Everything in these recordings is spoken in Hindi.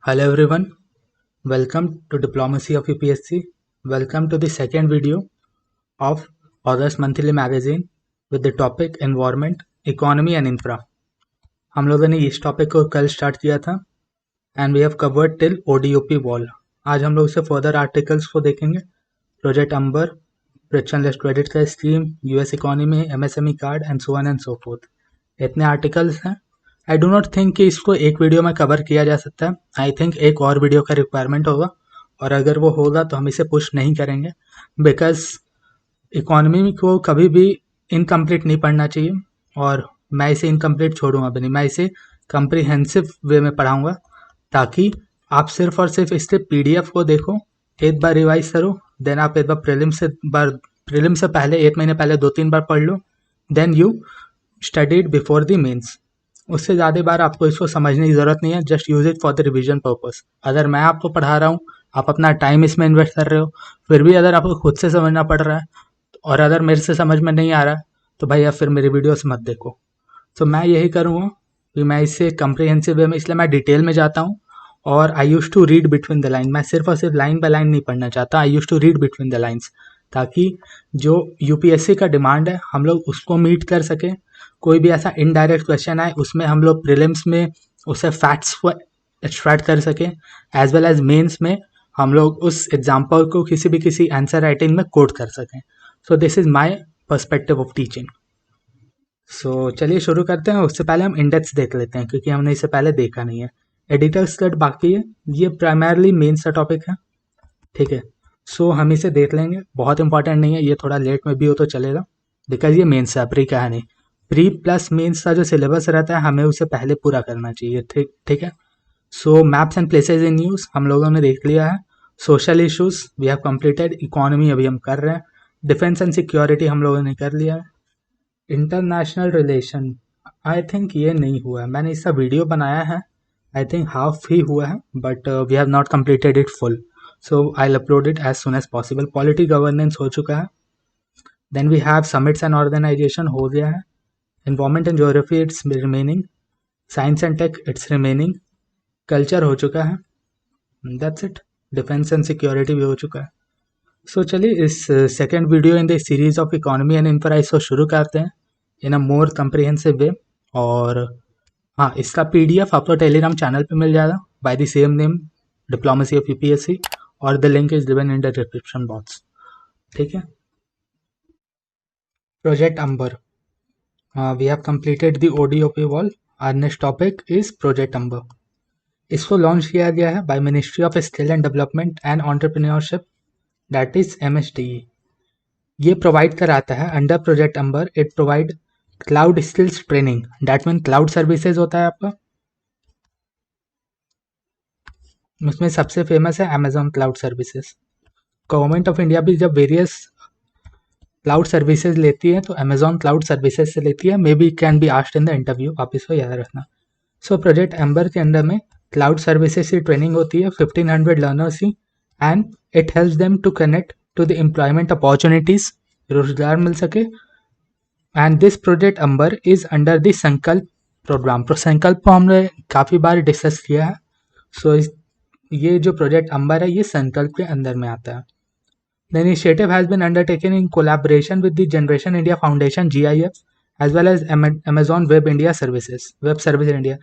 Hello everyone, welcome to Diplomacy of UPSC. Welcome to the second video of August Monthly Magazine with the topic Environment, Economy and Infra. हम लोगों ने इस टॉपिक को कल स्टार्ट किया था and we have covered till ODOP wall. आज हम लोग उससे फर्दर आर्टिकल्स को देखेंगे. प्रोजेक्ट अंबर, फ्रिक्शनलेस क्रेडिट का scheme, US economy, MSME card and so on and so forth. इतने आर्टिकल्स हैं. आई डू नॉट थिंक कि इसको एक वीडियो में कवर किया जा सकता है. आई थिंक एक और वीडियो का रिक्वायरमेंट होगा, और अगर वो होगा तो हम इसे पुश नहीं करेंगे बिकॉज इकोनॉमी को कभी भी इनकम्प्लीट नहीं पढ़ना चाहिए, और मैं इसे इनकम्प्लीट छोड़ूंगा भी नहीं. मैं इसे कम्प्रीहेंसिव वे में पढ़ाऊंगा ताकि आप सिर्फ और सिर्फ इससे PDF को देखो, एक बार रिवाइज करो, देन आप एक बार प्रीलिम से पहले 1 महीने पहले 2-3 बार पढ़ लो, then you studied before the mains. उससे ज़्यादा बार आपको इसको समझने की ज़रूरत नहीं है. Just use it for the revision purpose. अगर मैं आपको पढ़ा रहा हूँ, आप अपना टाइम इसमें इन्वेस्ट कर रहे हो, फिर भी अगर आपको खुद से समझना पड़ रहा है और अगर मेरे से समझ में नहीं आ रहा है तो भाई आप फिर मेरी वीडियोस मत देखो. तो मैं यही करूँगा कि मैं इससे कम्प्रीहेंसिव वे में, इसलिए मैं डिटेल में जाता हूँ. और I use to read between the line. मैं सिर्फ और सिर्फ लाइन बाय लाइन नहीं पढ़ना चाहता. I use to read between the lines ताकि जो UPSC का डिमांड है हम लोग उसको मीट कर सकें. कोई भी ऐसा इनडायरेक्ट क्वेश्चन आए उसमें हम लोग प्रीलिम्स में उसे फैक्ट्स को एक्सट्रैक्ट कर सकें, एज वेल एज मेंस में हम लोग उस एग्जाम्पल को किसी आंसर राइटिंग में कोट कर सकें. So this is my perspective of teaching. So चलिए शुरू करते हैं. उससे पहले हम इंडेक्स देख लेते हैं क्योंकि हमने इसे पहले देखा नहीं है. एडिटर्स कट बाकी है, ये प्राइमरली मेंस का टॉपिक है. ठीक है, सो हम इसे देख लेंगे. बहुत इंपॉर्टेंट नहीं है, ये थोड़ा लेट में भी हो तो चलेगा बिकॉज ये मेंस है, प्री का है नहीं. प्री प्लस मेंस का जो सिलेबस रहता है हमें उसे पहले पूरा करना चाहिए. ठीक है. So maps and places in use हम लोगों ने देख लिया है. Social issues we have completed. Economy अभी हम कर रहे हैं. डिफेंस एंड सिक्योरिटी हम लोगों ने कर लिया है. इंटरनेशनल रिलेशन आई थिंक ये नहीं हुआ है. मैंने इसका वीडियो बनाया है, आई थिंक हाफ ही हुआ है, but we have not completed it full. So I upload it as soon as possible. Polity governance हो चुका है. Then we have summits and organisation हो गया है. Environment and Geography it's remaining. Science and Tech it's remaining. Culture हो चुका है. That's it. Defense and Security भी हो चुका है. So चलिए इस second video in the series of economy and infra इसको शुरू करते हैं इन अ मोर कंप्रिहेंसिव वे. और हाँ, इसका PDF आपको टेलीग्राम चैनल पे मिल जाएगा by the same name, diplomacy of UPSC, और the link is given in the description box. ठीक है. Project Amber. We have completed the ODOP wall. Our next topic is Project Amber. इसको लॉन्च किया गया है by ministry of skill and development and entrepreneurship, that is MSDE. ये प्रोवाइड कराता है under project Amber. It provide cloud skills training, that mean cloud services होता है आपका. उसमें सबसे फेमस है Amazon cloud services. Government of India भी जब वेरियस क्लाउड सर्विसेज लेती है तो अमेजॉन क्लाउड सर्विसेज से लेती है. May be can be asked in the interview, आप इसको याद रखना. सो प्रोजेक्ट एम्बर के अंदर में क्लाउड सर्विसेज की ट्रेनिंग होती है 1500 लर्नर्स की, and it helps them to connect to the employment opportunities, रोजगार मिल सके. And this Project Amber is under the Sankalp programme. Sankalp को हमने काफ़ी बार डिस्कस किया है. सो ये जो प्रोजेक्ट एम्बर है ये संकल्प के अंदर में आता है. The initiative has been undertaken in collaboration with the Generation India Foundation (GIF) as well as Amazon Web India Services, Web Service India.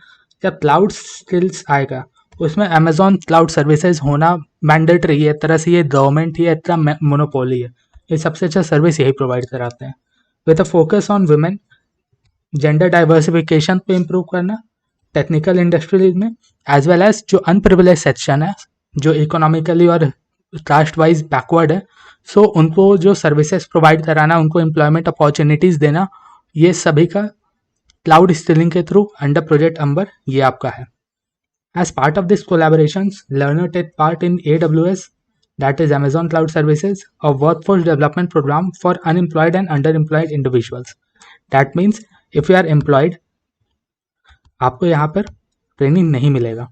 जब क्लाउड स्किल्स आएगा उसमें Amazon क्लाउड सर्विसेज होना मैंडेटरी है. एक तरह से ये गवर्नमेंट ही है, एक तरह मोनोपोली है. ये सबसे अच्छा सर्विस यही प्रोवाइड कराते हैं. With a focus on women, gender diversification पे इम्प्रूव करना, टेक्निकल इंडस्ट्रीज में, एज वेल एज जो अनप्रिविलेज सेक्शन है, जो इकोनॉमिकली और कास्ट वाइज बैकवर्ड है, सो उनको जो सर्विसेज प्रोवाइड कराना, उनको एम्प्लॉयमेंट अपॉर्चुनिटीज़ देना, ये सभी का क्लाउड स्किलिंग के थ्रू अंडर प्रोजेक्ट अंबर ये आपका है. As part of this collaborations, learner take part in AWS, that is Amazon cloud services, और workforce development program for unemployed and under employed individuals. That means if you are employed आपको यहाँ पर ट्रेनिंग नहीं मिलेगा.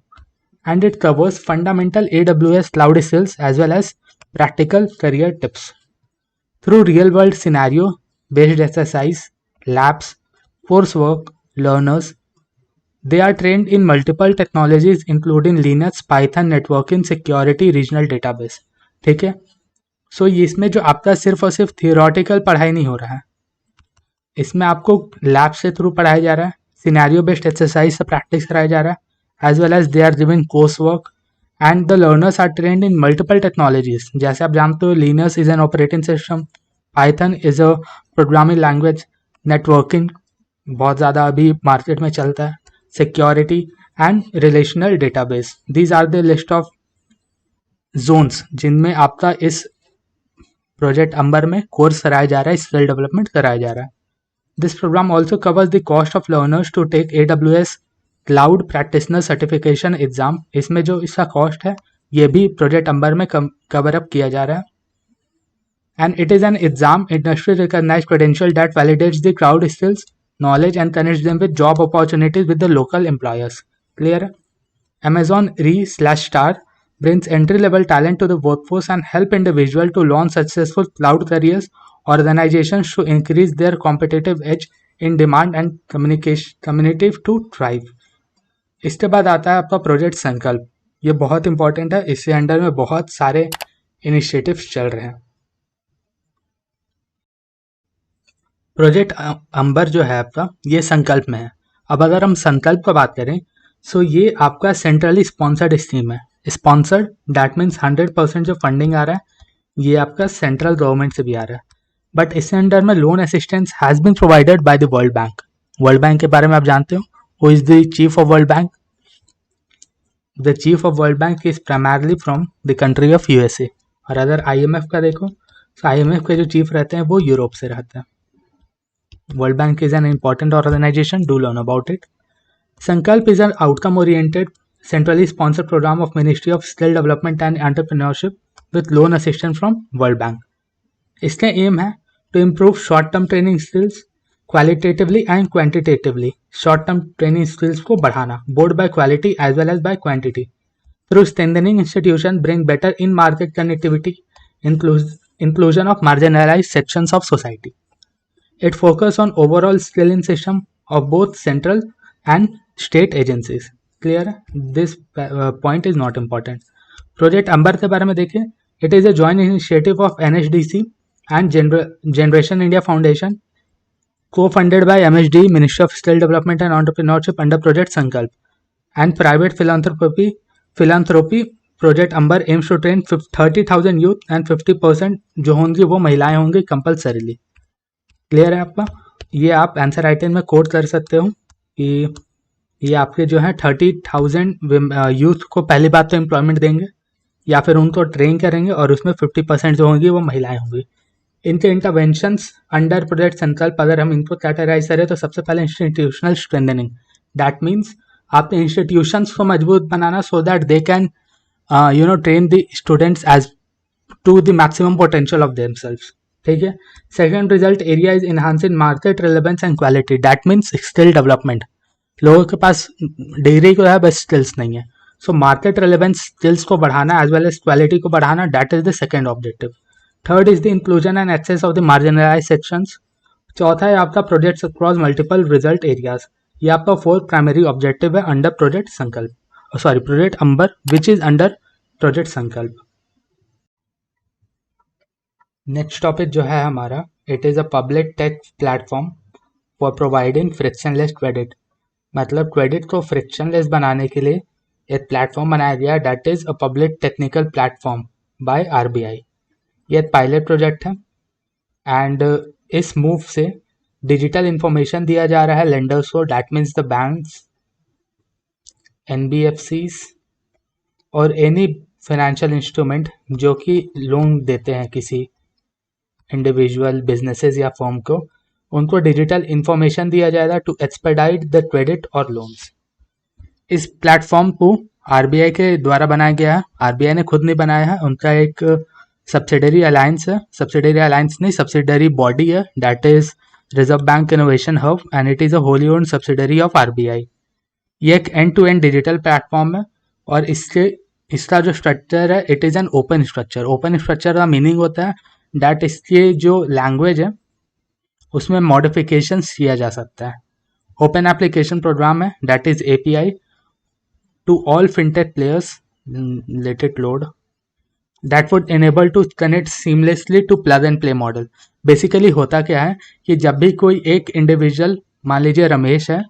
And it covers fundamental AWS cloud skills as well as practical career tips through real-world scenario-based exercise, labs, coursework, learners, they are trained in multiple technologies including Linux, Python, networking, security, regional database. ठीक है, सो इसमें जो आपका सिर्फ और सिर्फ थियोरटिकल पढ़ाई नहीं हो रहा है, इसमें आपको लैब से थ्रू पढ़ाया जा रहा है, सिनेरियो बेस्ड एक्सरसाइज से प्रैक्टिस कराया जा रहा है, as well as they are giving coursework and the learners are trained in multiple technologies. जैसे आप जानते हो, Linux is an operating system, Python is a programming language, networking बहुत ज़्यादा अभी मार्केट में चलता है, security and relational database. These are the list of zones जिनमें आपका इस प्रोजेक्ट अंबर में कोर्स कराया जा रहा है, स्किल डेवलपमेंट कराया जा रहा है। This programme also covers the cost of learners to take AWS cloud practitioner certification exam. इसमें जो इसका कॉस्ट है ये भी प्रोजेक्ट अंबर में कवर अप किया जा रहा है। And it is an exam industry recognised credential that validates the cloud skills knowledge and connects them with job opportunities with the local employers. Clear? Amazon Re/Star brings entry-level talent to the workforce and help individuals to launch successful cloud careers. Organizations to increase their competitive edge in demand and community to thrive. इसके बाद आता है आपका प्रोजेक्ट संकल्प। ये बहुत इंपॉर्टेंट है, इसके अंडर में बहुत सारे इनिशिएटिव्स चल रहे हैं। प्रोजेक्ट अंबर जो है आपका, ये संकल्प में है। अब अगर हम संकल्प का बात करें, सो ये आपका सेंट्रली स्पॉन्सर्ड स्कीम है। स्पॉन्सर्ड दैट मीन्स 100% जो फंडिंग आ रहा है ये आपका सेंट्रल गवर्नमेंट से भी आ रहा है, बट इसके अंडर में loan assistance has been provided by the World Bank. World Bank के बारे में आप जानते हो, who is the chief of World Bank? The chief of World Bank is primarily from the country of USA। और अगर IMF का देखो, तो IMF के जो चीफ रहते हैं वो यूरोप से रहते हैं। World Bank is an important organization. Do learn about it. Sankalp is an outcome-oriented, centrally sponsored program of Ministry of Skill Development and Entrepreneurship with loan assistance from World Bank. इसका एम है to improve short-term training skills qualitatively and quantitatively. Short-term training skills को बढ़ाना, both by quality as well as by quantity. Through strengthening institutions, bring better in-market connectivity, inclusion of marginalized sections of society. It focuses on overall skilling system of both central and state agencies. Clear? This point is not important. Project Amber के बारे में देखें, it is a joint initiative of NHDC and Generation India Foundation, co-funded by MHD, Ministry of Skill Development and Entrepreneurship under Project Sankalp, and private philanthropy. Project Amber aims to train 30,000 youth and 50% जो होंगी वो महिलाएं होंगी कंपल्सरीली। क्लियर है आपका? ये आप आंसर राइटिंग में कोड कर सकते हो कि ये आपके जो है 30,000 यूथ को पहली बात तो एम्प्लॉयमेंट देंगे या फिर उनको ट्रेन करेंगे, और उसमें 50% जो होंगी वो महिलाएं होंगी। इनके इंटरवेंशंस अंडर प्रोजेक्ट संकल्प अगर हम इनको कैटेगराइज करें तो सबसे पहले इंस्टीट्यूशनल स्ट्रेंथनिंग। दैट मीन्स आपने इंस्टीट्यूशंस को मजबूत बनाना so that they can train the students as to the maximum potential of themselves. ठीक है। Second result area is enhancing market relevance and quality. That means skill development. लोगों के पास डिग्री को है बस स्किल्स नहीं है, सो मार्केट रिलेवेंस स्किल्स को बढ़ाना एज वेल एज क्वालिटी को बढ़ाना, that is the second objective. Third is the inclusion and access of the marginalised sections. चौथा है आपका projects across multiple result areas. ये आपका फोर्थ प्राइमरी ऑब्जेक्टिव है under Project Sankalp, Project Amber which is under Project Sankalp. Next topic जो है हमारा, it is a public tech platform for providing frictionless credit. मतलब क्रेडिट को फ्रिक्शनलेस बनाने के लिए एक प्लेटफॉर्म बनाया गया है, that is a public technical platform bye RBI। ये एक पायलट प्रोजेक्ट है एंड इस मूव से डिजिटल इंफॉर्मेशन दिया जा रहा है लेंडर्स को, that means the banks, NBFCs और एनी फाइनेंशियल इंस्ट्रूमेंट जो कि लोन देते हैं किसी इंडिविजुअल बिजनेसेस या फर्म को, उनको डिजिटल इंफॉर्मेशन दिया जाएगा टू एक्सपेडाइट द क्रेडिट और लोन्स। इस प्लेटफॉर्म को RBI के द्वारा बनाया गया है। RBI ने खुद नहीं बनाया है, उनका एक सब्सिडरी अलायंस है, सब्सिडरी बॉडी है, that is Reserve Bank Innovation Hub and it is a wholly owned subsidiary of RBI। ये एक end to end digital platform है और इसका जो स्ट्रक्चर है it is an open structure. Open structure का मीनिंग होता है दैट इसके जो लैंग्वेज है उसमें मॉडिफिकेशंस किया जा सकता है ओपन एप्लीकेशन प्रोग्राम है, that is API to all fintech players, let it load, that would enable to connect seamlessly to plug and play model. Basically होता क्या है कि जब भी कोई एक इंडिविजुअल, मान लीजिए रमेश है,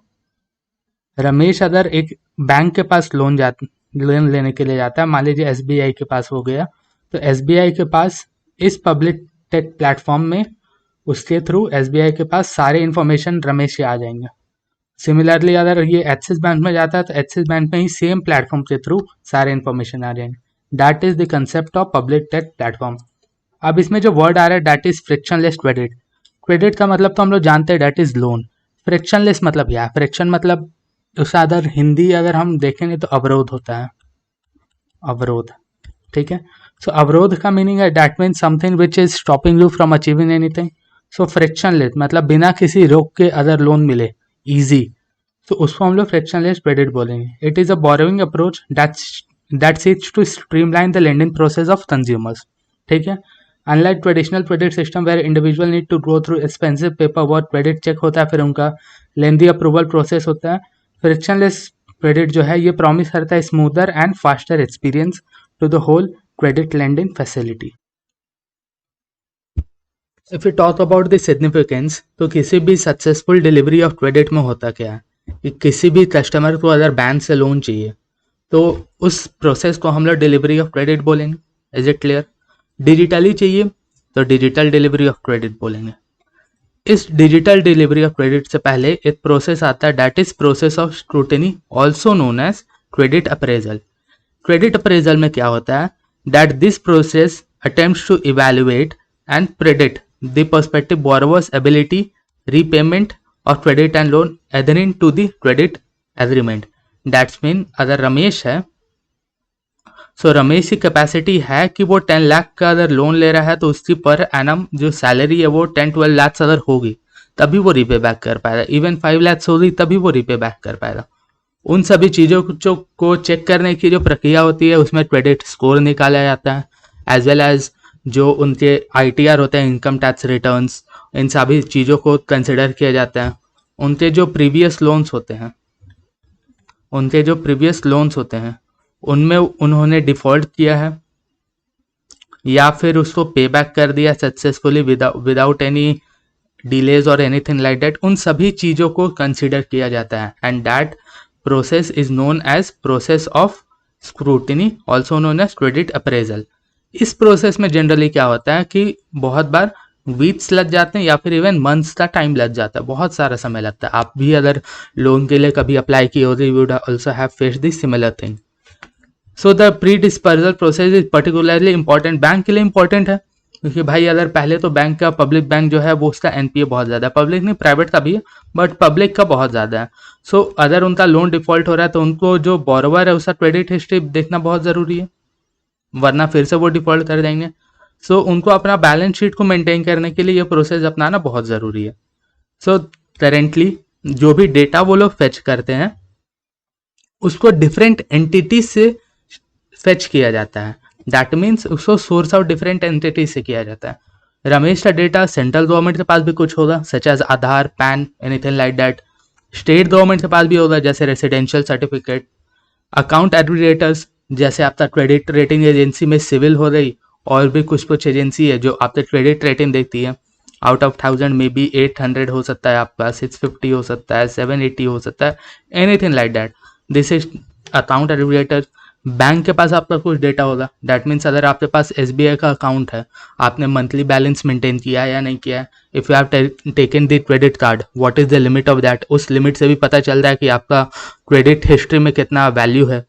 रमेश अगर एक बैंक के पास लोन लेने के लिए जाता है, मान लीजिए SBI के पास हो गया, तो SBI के पास इस पब्लिक टेक प्लेटफॉर्म में उसके थ्रू SBI के पास सारे इन्फॉर्मेशन रमेश के आ जाएंगे। सिमिलरली अगर ये एक्सिस बैंक में जाता है तो एक्सिस बैंक में ही सेम प्लेटफॉर्म के थ्रू सारे इन्फॉर्मेशन आ जाएंगे। That is the concept of public tech platform. अब इसमें जो वर्ड आ रहा है that is frictionless credit. Credit का मतलब तो हम लोग जानते हैं, दैट इज लोन। फ्रिक्शनलेस मतलब क्या है? फ्रिक्शन मतलब उसका अदर हिंदी अगर हम देखेंगे तो अवरोध होता है, अवरोध, ठीक है। सो अवरोध का मीनिंग है that means something which is stopping you from achieving anything. So frictionless मतलब बिना किसी रोक के अगर लोन मिले इजी, तो उसको हम लोग फ्रिक्शनलेस क्रेडिट बोलेंगे। It is a borrowing approach that seeks to streamline the lending process of consumers, ठीक है। Unlike traditional credit system where individual need to go through expensive paperwork, credit check होता है, फिर उनका लेंदी अप्रूवल प्रोसेस होता है। फ्रिक्शनलेस क्रेडिट जो है ये प्रॉमिस करता है smoother and faster experience to the whole credit lending facility. If you talk about the significance, तो किसी भी सक्सेसफुल डिलीवरी ऑफ क्रेडिट में होता क्या है कि किसी भी कस्टमर को अगर बैंक से लोन चाहिए तो उस प्रोसेस को हम लोग डिलीवरी ऑफ क्रेडिट बोलेंगे। Is it clear? डिजिटली चाहिए तो डिजिटल डिलीवरी ऑफ क्रेडिट बोलेंगे। इस डिजिटल डिलीवरी ऑफ क्रेडिट से पहले एक प्रोसेस आता है that is process of scrutiny, also known as credit appraisal. Credit appraisal में क्या होता है that this process attempts to evaluate and predict the perspective borrowers ability repayment of credit and loan adhering to the credit agreement. That's mean अगर रमेश है, सो रमेश की कैपेसिटी है कि वो 10 लाख का अगर लोन ले रहा है तो उसकी पर एनम जो सैलरी है वो 10-12 लाख अगर होगी तभी वो रीपे बैक कर पाएगा। इवन 5 लाख होगी तभी वो रीपे बैक कर पाएगा। उन सभी चीज़ों को चेक करने की जो प्रक्रिया होती है उसमें क्रेडिट स्कोर निकाला जाता है, एज वेल एज जो उनके ITR होते हैं, इनकम टैक्स रिटर्न्स, इन सभी चीज़ों को कंसिडर किया जाता है। उनके जो प्रीवियस लोन्स होते हैं उनमें उन्होंने डिफ़ॉल्ट किया है या फिर उसको पे बैक कर दिया सक्सेसफुली विदाउट एनी डिलेज और एनीथिंग लाइक दैट, उन सभी चीज़ों को कंसिडर किया जाता है and that process is known as process of scrutiny, also known as credit appraisal. इस प्रोसेस में जनरली क्या होता है कि बहुत बार वीक्स लग जाते हैं या फिर इवन मंथ्स का टाइम लग जाता है, बहुत सारा समय लगता है। आप भी अगर लोन के लिए कभी अप्लाई किए होते you would also have faced this similar thing. So the pre dispersal process is particularly important, bank के लिए इंपॉर्टेंट है क्योंकि भाई अगर पहले तो बैंक का, पब्लिक बैंक जो है वो उसका NPA बहुत ज़्यादा है, पब्लिक नहीं प्राइवेट का भी है बट पब्लिक का बहुत ज़्यादा है। सो अगर उनका लोन डिफॉल्ट हो रहा है तो उनको जो बोरोवर है उसका क्रेडिट हिस्ट्री देखना बहुत ज़रूरी है, वरना फिर से वो डिफॉल्ट कर देंगे। सो उनको अपना बैलेंस शीट को मेंटेन करने के लिए ये प्रोसेस अपनाना बहुत ज़रूरी है। सो करेंटली जो भी डेटा वो लोग फेच करते हैं उसको डिफरेंट एंटिटीज से फेच किया जाता है, दैट मीन्स उसको सोर्स आउट डिफरेंट एंटिटीज से किया जाता है। रमेश का डेटा सेंट्रल गवर्नमेंट के पास भी कुछ होगा such as Aadhaar, PAN, anything like that. State government के पास भी होगा जैसे रेसिडेंशियल सर्टिफिकेट। अकाउंट एग्रीगेटर्स जैसे आपका क्रेडिट रेटिंग एजेंसी में सिविल हो गई, और भी कुछ एजेंसी है जो आपका क्रेडिट रेटिंग देखती है। आउट ऑफ 1000 में भी 800 हो सकता है, आपका 650 हो सकता है, 780 हो सकता है, anything like that. This is account aggregator. Bank के पास आपका कुछ डेटा होगा, दैट मीन्स अगर आपके पास SBI का अकाउंट है, आपने मंथली बैलेंस मेंटेन किया है या नहीं किया है। If you have taken the credit card, what is the limit of that, उस लिमिट से भी पता चल रहा है कि आपका क्रेडिट हिस्ट्री में कितना वैल्यू है।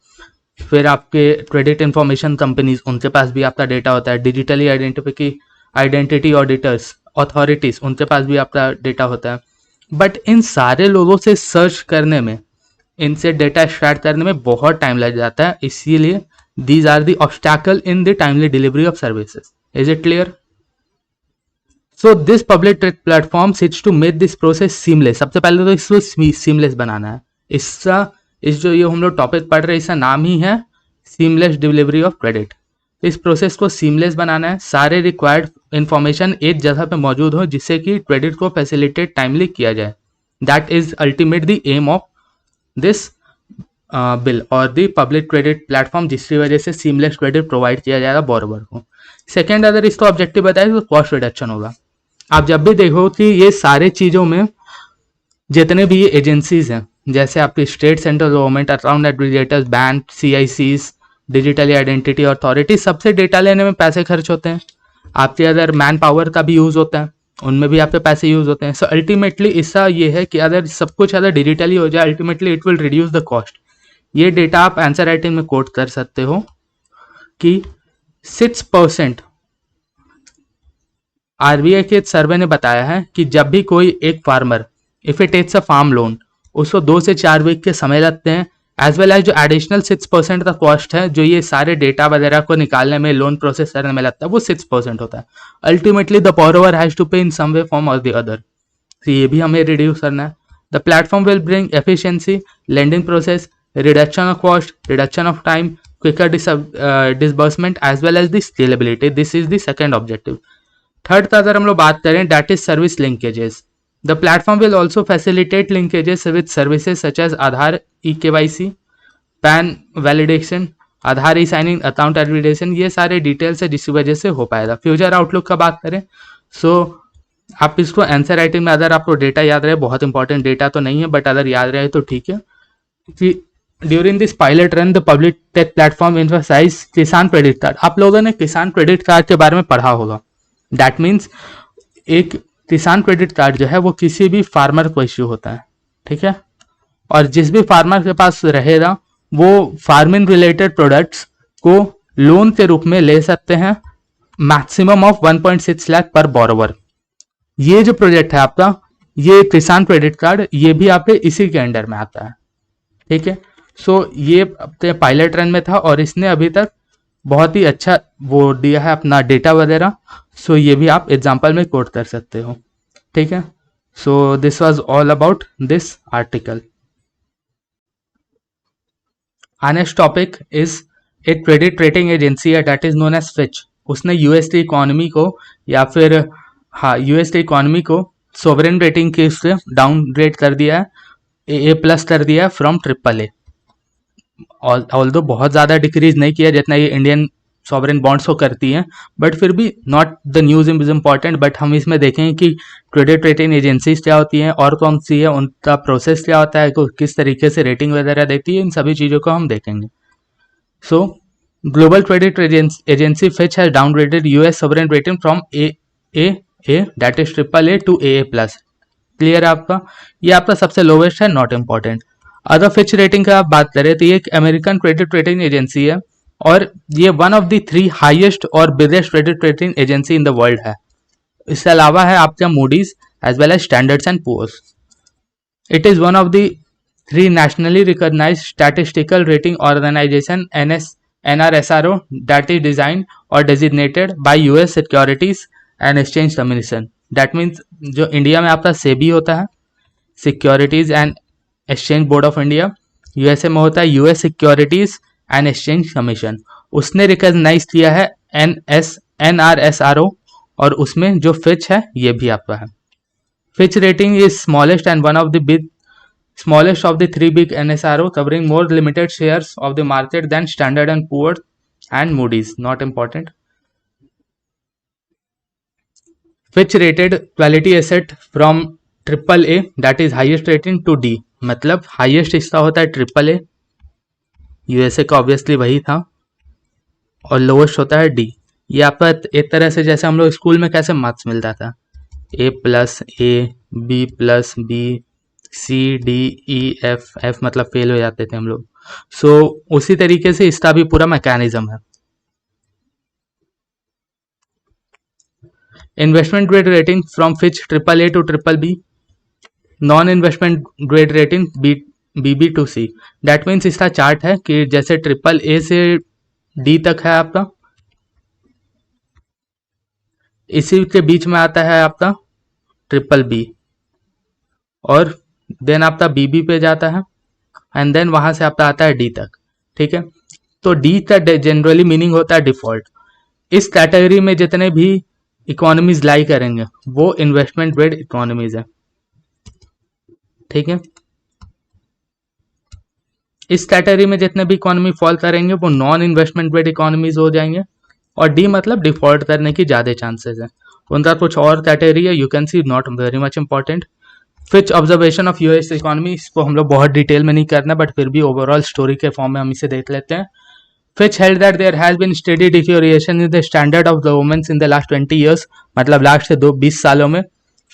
फिर आपके क्रेडिट इंफॉर्मेशन कंपनीज, उनके पास भी आपका डेटा होता है। डिजिटली आइडेंटिटी ऑडिटर्स अथॉरिटीज, उनके पास भी आपका डेटा होता है। बट इन सारे लोगों से सर्च करने में, इनसे डेटा एक्सट्रैक्ट करने में बहुत टाइम लग जाता है, इसीलिए these are the obstacle in the timely delivery of services. Is it clear? So this public platform seeks to make this process seamless. सबसे पहले तो इसको सीमलेस बनाना है। इस जो ये हम लोग टॉपिक पढ़ रहे हैं इसका नाम ही है सीमलेस डिलीवरी ऑफ क्रेडिट। इस प्रोसेस को सीमलेस बनाना है, सारे रिक्वायर्ड इंफॉर्मेशन एक जगह पे मौजूद हो जिससे कि क्रेडिट को फैसिलिटेट टाइमली किया जाए। That is ultimate the aim of this bill और द पब्लिक क्रेडिट प्लेटफॉर्म, जिसकी वजह से सीमलेस क्रेडिट प्रोवाइड किया जाएगा बोरोवर को। सेकेंड, अगर इसको ऑब्जेक्टिव बताए तो कॉस्ट रिडक्शन होगा। आप जब भी देखो कि ये सारे चीज़ों में जितने भी ये एजेंसीज हैं, जैसे आपकी state, central government, account administrators, bank, CICs, digital identity authority, सबसे डेटा लेने में पैसे खर्च होते हैं। आपके अगर मैन पावर का भी यूज़ होता है, उनमें भी आपके पैसे यूज़ होते हैं। सो अल्टीमेटली इसका ये है कि अगर सब कुछ अगर डिजिटली हो जाए, ultimately it will reduce the cost. ये डेटा आप आंसर राइटिंग में कोट कर सकते हो कि 6% RBI के सर्वे ने बताया है कि जब भी कोई एक farmer if it takes a farm loan, उसको 2 से 4 वीक के समय लगते हैं, एज वेल एज जो एडिशनल 6% का कॉस्ट है, जो ये सारे डेटा वगैरह को निकालने में, लोन प्रोसेस करने में लगता है, वो 6% होता है। Ultimately the borrower has to pay in some way form और द अदर। तो ये भी हमें रिड्यूस करना है। The platform will bring efficiency, lending process, reduction of cost, reduction of time, quicker disbursement as well as the scalability. This is the second objective. Third का अगर हम लोग बात करें, that is service linkages. The platform will also facilitate linkages with services such as Aadhaar eKYC, pan validation, Aadhaar e signing, account administration, ये सारे डिटेल्स है जिसकी वजह से हो पाएगा। फ्यूचर आउटलुक का बात करें, सो आप इसको आंसर राइटिंग में अगर आपको डेटा याद रहे, बहुत इंपॉर्टेंट डेटा तो नहीं है बट अगर याद रहे तो ठीक है, कि during this pilot run the public tech platform emphasise Kisan credit card. आप लोगों ने किसान क्रेडिट कार्ड के बारे में पढ़ा होगा। दैट मीन्स एक किसान क्रेडिट कार्ड जो है वो किसी भी फार्मर को इश्यू होता है, ठीक है, और जिस भी फार्मर के पास रहेगा वो फार्मिंग रिलेटेड प्रोडक्ट्स को लोन के रूप में ले सकते हैं, मैक्सिमम ऑफ 1.6 लाख पर बोरोवर। ये जो प्रोजेक्ट है आपका, ये किसान क्रेडिट कार्ड, ये भी आपके इसी के अंडर में आता है, ठीक है। सो ये पायलट रन में था और इसने अभी तक बहुत ही अच्छा वो दिया है अपना डेटा वगैरह। सो ये भी आप एग्जाम्पल में कोट कर सकते हो, ठीक है। So this was all about this article. Our next topic is एक क्रेडिट रेटिंग एजेंसी है that is known as Fitch. उसने यूएस की इकोनॉमी को या फिर यूएस की इकोनॉमी को सोवरेन रेटिंग के उससे डाउनग्रेड कर दिया है, AA+ कर दिया है फ्रॉम AAA। ऑल्दो बहुत ज़्यादा डिक्रीज नहीं किया जितना ये इंडियन सॉवरेन बॉन्ड्स को करती हैं, बट फिर भी not the news is important. But हम इसमें देखेंगे कि क्रेडिट रेटिंग एजेंसीज क्या होती हैं और कौन सी है, उनका प्रोसेस क्या होता है, किस तरीके से रेटिंग वगैरह देती है, इन सभी चीज़ों को हम देखेंगे। So global credit agency Fitch has downgraded US sovereign rating from A that is AAA to AA+। Clear है आपका? ये आपका सबसे लोवेस्ट है, not important. Other Fitch rating का आप बात करें तो ये एक अमेरिकन क्रेडिट रेटिंग एजेंसी है और ये वन ऑफ द 3 हाईएस्ट और biggest credit rating agency in the world है। इसके अलावा है आपका Moody's as well as Standard's and Poor's. It is one of the 3 nationally recognized statistical rating organization NRSRO that is designed or designated by US Securities and Exchange Commission। That means जो इंडिया में आपका सेबी होता है, securities and exchange board of India, USA में होता है US securities and exchange commission, उसने रिकॉग्नाइज किया है NRSRO और उसमें जो फिच है ये भी आपका है। Fitch rating is smallest and one of the smallest of the 3 big NSRO covering more limited shares of the market than Standard and Poor's and Moody's, not important। Fitch rated quality asset from AAA that is highest rating to D, मतलब highest इसका होता है AAA, यूएसए का ऑब्वियसली वही था, और लोवेस्ट होता है D। ये आपका एक तरह से जैसे हम लोग स्कूल में कैसे मार्क्स मिलता था, A+A, B+B, C, D, E, F मतलब फेल हो जाते थे हम लोग। सो उसी तरीके से इसका भी पूरा मैकेनिज्म है। Investment grade rating from Fitch AAA to BBB, non investment grade rating BB to C। That means इसका चार्ट है कि जैसे AAA से D तक है आपका, इसी के बीच में आता है आपका BBB और देन आपका BB पे जाता है एंड देन वहां से आपका आता है D तक, ठीक है। तो D का जनरली मीनिंग होता है डिफॉल्ट। इस कैटेगरी में जितने भी इकोनॉमीज लाई करेंगे वो इन्वेस्टमेंट ग्रेड इकोनॉमीज है। ठीक है। इस कैटेगरी में जितने भी इकोनॉमी फॉल करेंगे वो नॉन इन्वेस्टमेंट ग्रेड इकोनॉमीज हो जाएंगे, और डी मतलब डिफॉल्ट करने की ज़्यादा चांसेस है। उनका कुछ और कैटेगरी है, you can see, not very much important. Fitch observation of US economy, इसको हम लोग बहुत डिटेल में नहीं करना, बट फिर भी ओवरऑल स्टोरी के फॉर्म में हम इसे देख लेते हैं। Fitch held that there has been steady deterioration in the standard of governments in the last 20 years, मतलब लास्ट 20 सालों में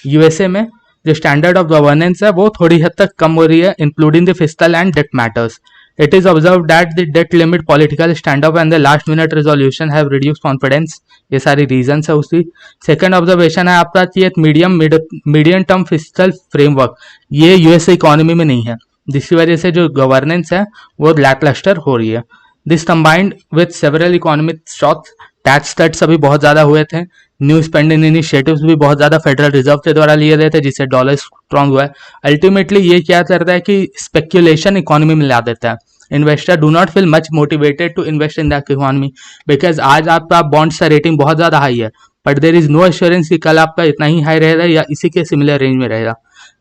यूएसए में जो स्टैंडर्ड ऑफ गवर्नेंस है वो थोड़ी हद तक कम हो रही है, including the fiscal and debt matters. It is observe that the debt limit, political stand off and the last minute resolution have reduce confidence. ये सारी रीजन है उसकी। सेकंड ऑब्जर्वेशन है आपका कि एक मीडियम टर्म फिस्कल फ्रेमवर्क ये यूएसए इकोनॉमी में नहीं है, जिसकी वजह से जो गवर्नेंस है वो लैकलस्टर हो रही है। This combined with several economic shocks, tax cuts अभी बहुत ज़्यादा हुए थे, न्यू स्पेंडिंग इनिशिएटिव्स भी बहुत ज़्यादा फेडरल रिजर्व के द्वारा लिए गए थे, जिससे डॉलर स्ट्रांग हुआ है। अल्टीमेटली ये क्या करता है कि स्पेक्यूलेशन इकोनॉमी में ला देता है। Investor do not feel much motivated to invest in that economy, because आज आपका बॉन्ड्स का रेटिंग बहुत ज़्यादा हाई है, but there is no assurance कि कल आपका इतना ही हाई रहेगा या इसी के सिमिलर रेंज में रहेगा।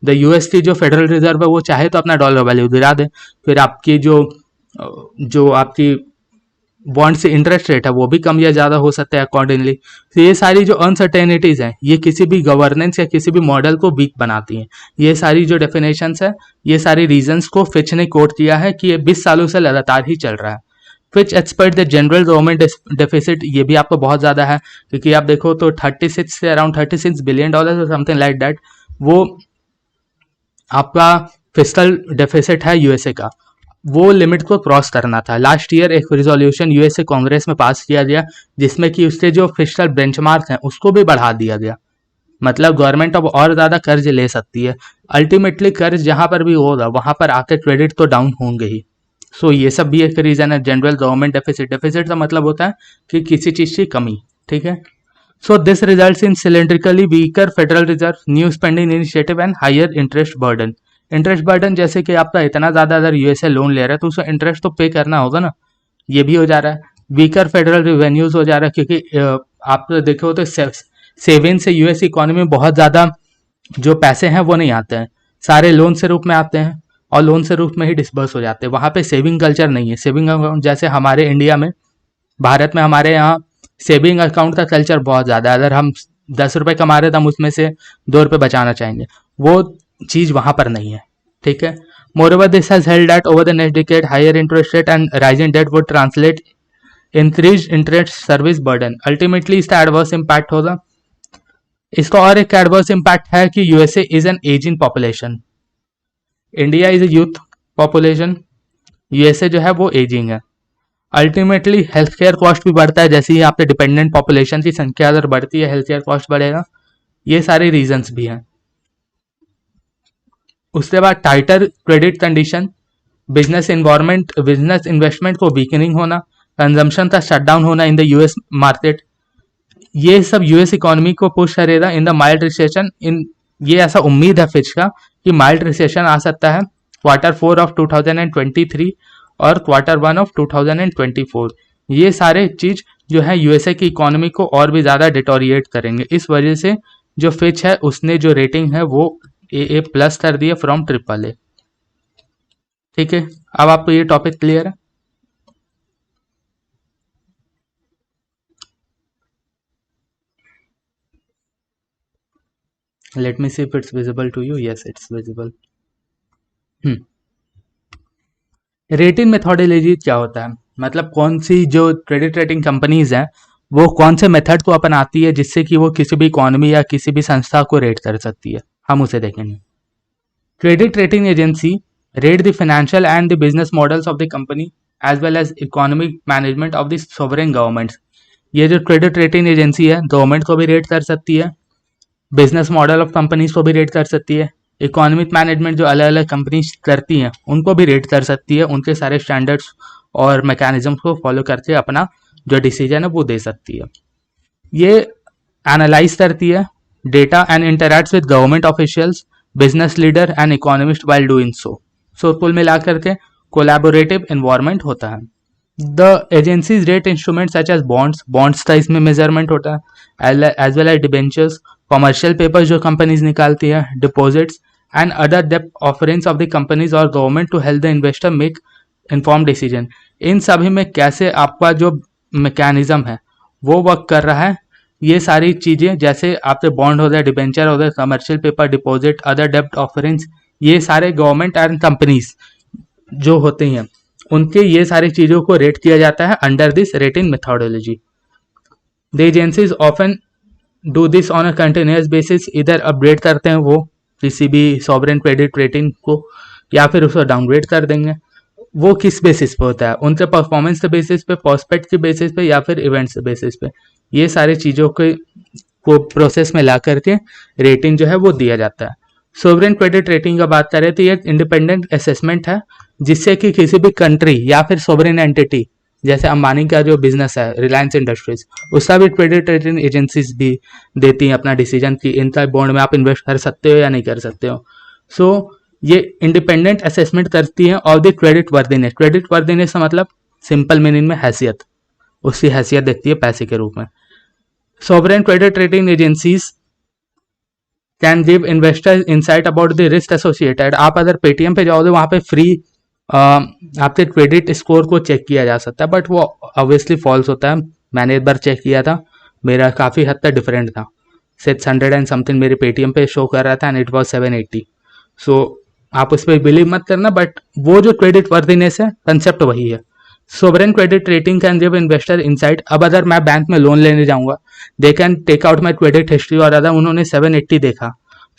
द यूएस की जो फेडरल रिजर्व है वो चाहे तो अपना डॉलर वैल्यू गिरा दे, फिर आपकी जो आपकी बॉन्ड से इंटरेस्ट रेट है वो भी कम या ज़्यादा हो सकता है अकॉर्डिंगली। तो ये सारी जो अनसर्टेनिटीज़ हैं ये किसी भी गवर्नेंस या किसी भी मॉडल को वीक बनाती हैं। ये सारी जो डेफिनेशंस है, ये सारी रीजंस को फिच ने कोट किया है कि ये 20 सालों से लगातार ही चल रहा है। Fitch expect the general government deficit, ये भी आपको बहुत ज़्यादा है, क्योंकि आप देखो तो 36 से अराउंड $36 बिलियन और समथिंग लाइक दैट वो आपका फिस्कल डेफिसिट है यूएसए का, वो लिमिट को क्रॉस करना था। लास्ट ईयर एक रिजोल्यूशन यूएसए कांग्रेस में पास किया गया जिसमें कि उसके जो फिस्कल बेंचमार्क हैं उसको भी बढ़ा दिया गया, मतलब गवर्नमेंट अब और ज़्यादा कर्ज ले सकती है। अल्टीमेटली कर्ज जहाँ पर भी होगा वहाँ पर आके क्रेडिट तो डाउन होंगे ही। सो ये सब भी एक रीज़न है। जनरल गवर्नमेंट डेफिसिट, डेफिसिट का मतलब होता है कि किसी चीज़ की कमी, ठीक है। So this results in cylindrically weaker federal reserve, new spending initiative and higher interest burden. Interest burden जैसे कि आपका इतना ज़्यादा अगर यूएसए लोन ले रहा है तो उसे इंटरेस्ट तो पे करना होगा ना, ये भी हो जा रहा है। वीकर फेडरल रिवेन्यूज हो जा रहा है, क्योंकि आप देखो तो सेविंग से यूएस इकोनॉमी में बहुत ज़्यादा जो पैसे हैं वो नहीं आते हैं, सारे लोन से रूप में आते हैं और लोन से रूप में ही डिस्बर्स हो जाते हैं। वहाँ पे सेविंग कल्चर नहीं है। सेविंग अकाउंट जैसे हमारे इंडिया में, भारत में हमारे यहाँ सेविंग अकाउंट का कल्चर बहुत ज़्यादा है। अगर हम 10 रुपये कमा रहे तो हम उसमें से 2 रुपये बचाना चाहेंगे, वो चीज़ वहाँ पर नहीं है, ठीक है। मोreover this has held that over the next decade higher interest rate and rising debt would translate increased interest service burden। Ultimately इसका एडवर्स इम्पैक्ट होगा। इसका और एक एडवर्स इम्पैक्ट है कि USA is an ageing population, India is a youth population, USA जो है वो एजिंग है। अल्टीमेटली हेल्थ केयर कॉस्ट भी बढ़ता है, जैसे ही आपके डिपेंडेंट पॉपुलेशन की संख्या अगर बढ़ती है हेल्थ केयर कॉस्ट बढ़ेगा। ये सारे रीजंस भी हैं। उसके बाद tighter credit condition, business environment, business investment को वीकनिंग होना, कंजम्पशन का शटडाउन होना इन द यूएस मार्केट, ये सब यूएस इकोनॉमी को पुश करेगा इन द माइल्ड रिसेशन। इन ये ऐसा उम्मीद है फिच का कि माइल्ड रिसेशन आ सकता है Q4 ऑफ 2023 और Q1 ऑफ 2024। ये सारे चीज जो है यूएसए की इकोनॉमी को और भी ज़्यादा डिटोरिएट करेंगे। इस वजह से जो फिच है उसने जो रेटिंग है वो AA+ कर दिया फ्रॉम AAA, ठीक है। अब आपको ये टॉपिक क्लियर है। Let me see if it's visible to you. Yes it's visible. Rating methodology क्या होता है, मतलब कौन सी जो क्रेडिट रेटिंग कंपनीज हैं वो कौन से मेथड को अपनाती है जिससे कि वो किसी भी इकोनॉमी या किसी भी संस्था को रेट कर सकती है, हम उसे देखेंगे। Credit rating agency rate the financial and the business models of the company as well as economic management of the sovereign governments। ये जो क्रेडिट रेटिंग एजेंसी है गवर्नमेंट को भी रेट कर सकती है, बिजनेस मॉडल ऑफ कंपनीज को भी रेट कर सकती है, इकोनॉमिक मैनेजमेंट जो अलग अलग कंपनीज करती हैं उनको भी रेट कर सकती है, उनके सारे स्टैंडर्ड्स और मैकेनिज्म को फॉलो करके अपना जो डिसीजन है वो दे सकती है। ये एनालाइज करती है data and interacts with government officials, business leader and economist while doing so कुल मिला करके कोलैबोरेटिव एनवायरनमेंट होता है। The agencies rate instrument such as bonds का इसमें मेजरमेंट होता है, as well as debentures, commercial papers जो कंपनीज निकालती है, deposits and other debt offerings of the companies or government to help the investor make informed decision। इन सभी में कैसे आपका जो मैकेनिज्म है वो वर्क कर रहा है, ये सारी चीज़ें जैसे आपके बॉन्ड हो गए, डिबेंचर हो गए, कमर्शियल पेपर, डिपॉजिट, अदर डेप्ट ऑफरिंग्स, ये सारे गवर्नमेंट एंड कंपनीज जो होती हैं उनके ये सारी चीज़ों को रेट किया जाता है under this rating methodology. The agencies often do this on a continuous basis, इधर अपग्रेड करते हैं वो किसी भी सॉवरेन क्रेडिट रेटिंग को या फिर उसको डाउनग्रेड कर देंगे। वो किस बेसिस पे होता है, उनके परफॉर्मेंस के बेसिस पे, प्रोस्पेक्ट के बेसिस पे या फिर इवेंट्स के बेसिस पे। ये सारी चीज़ों को प्रोसेस में ला करके रेटिंग जो है वो दिया जाता है। सोवरेन क्रेडिट रेटिंग का बात करें तो ये एक इंडिपेंडेंट असेसमेंट है जिससे कि किसी भी कंट्री या फिर सोवरेन एंटिटी, जैसे अंबानी का जो बिजनेस है रिलायंस इंडस्ट्रीज, उसका भी क्रेडिट रेटिंग एजेंसीज भी देती हैं अपना डिसीजन कि इनका बॉन्ड में आप इन्वेस्ट कर सकते हो या नहीं कर सकते हो। सो ये इंडिपेंडेंट असेसमेंट करती है of the credit worthiness. Credit worthiness का मतलब सिंपल मीनिंग में हैसियत, उसकी हैसियत देखती है पैसे के रूप में। Sovereign credit rating agencies can give investors insight about the risk associated. आप अगर पेटीएम पे जाओगे वहाँ पे फ्री आपके क्रेडिट स्कोर को चेक किया जा सकता है, बट वो ऑब्वियसली फॉल्स होता है। मैंने एक बार चेक किया था, मेरा काफ़ी हद तक डिफरेंट था। 600 एंड समथिंग मेरे पेटीएम पे शो कर रहा था एंड इट वॉज 780। सो आप उस पर बिलीव मत करना, बट वो जो क्रेडिट वर्दीनेस है कंसेप्ट वही है। Sovereign credit rating can give investor insight. अब अगर मैं बैंक में लोन लेने जाऊंगा, they can take out my credit history और अगर उन्होंने 780 देखा,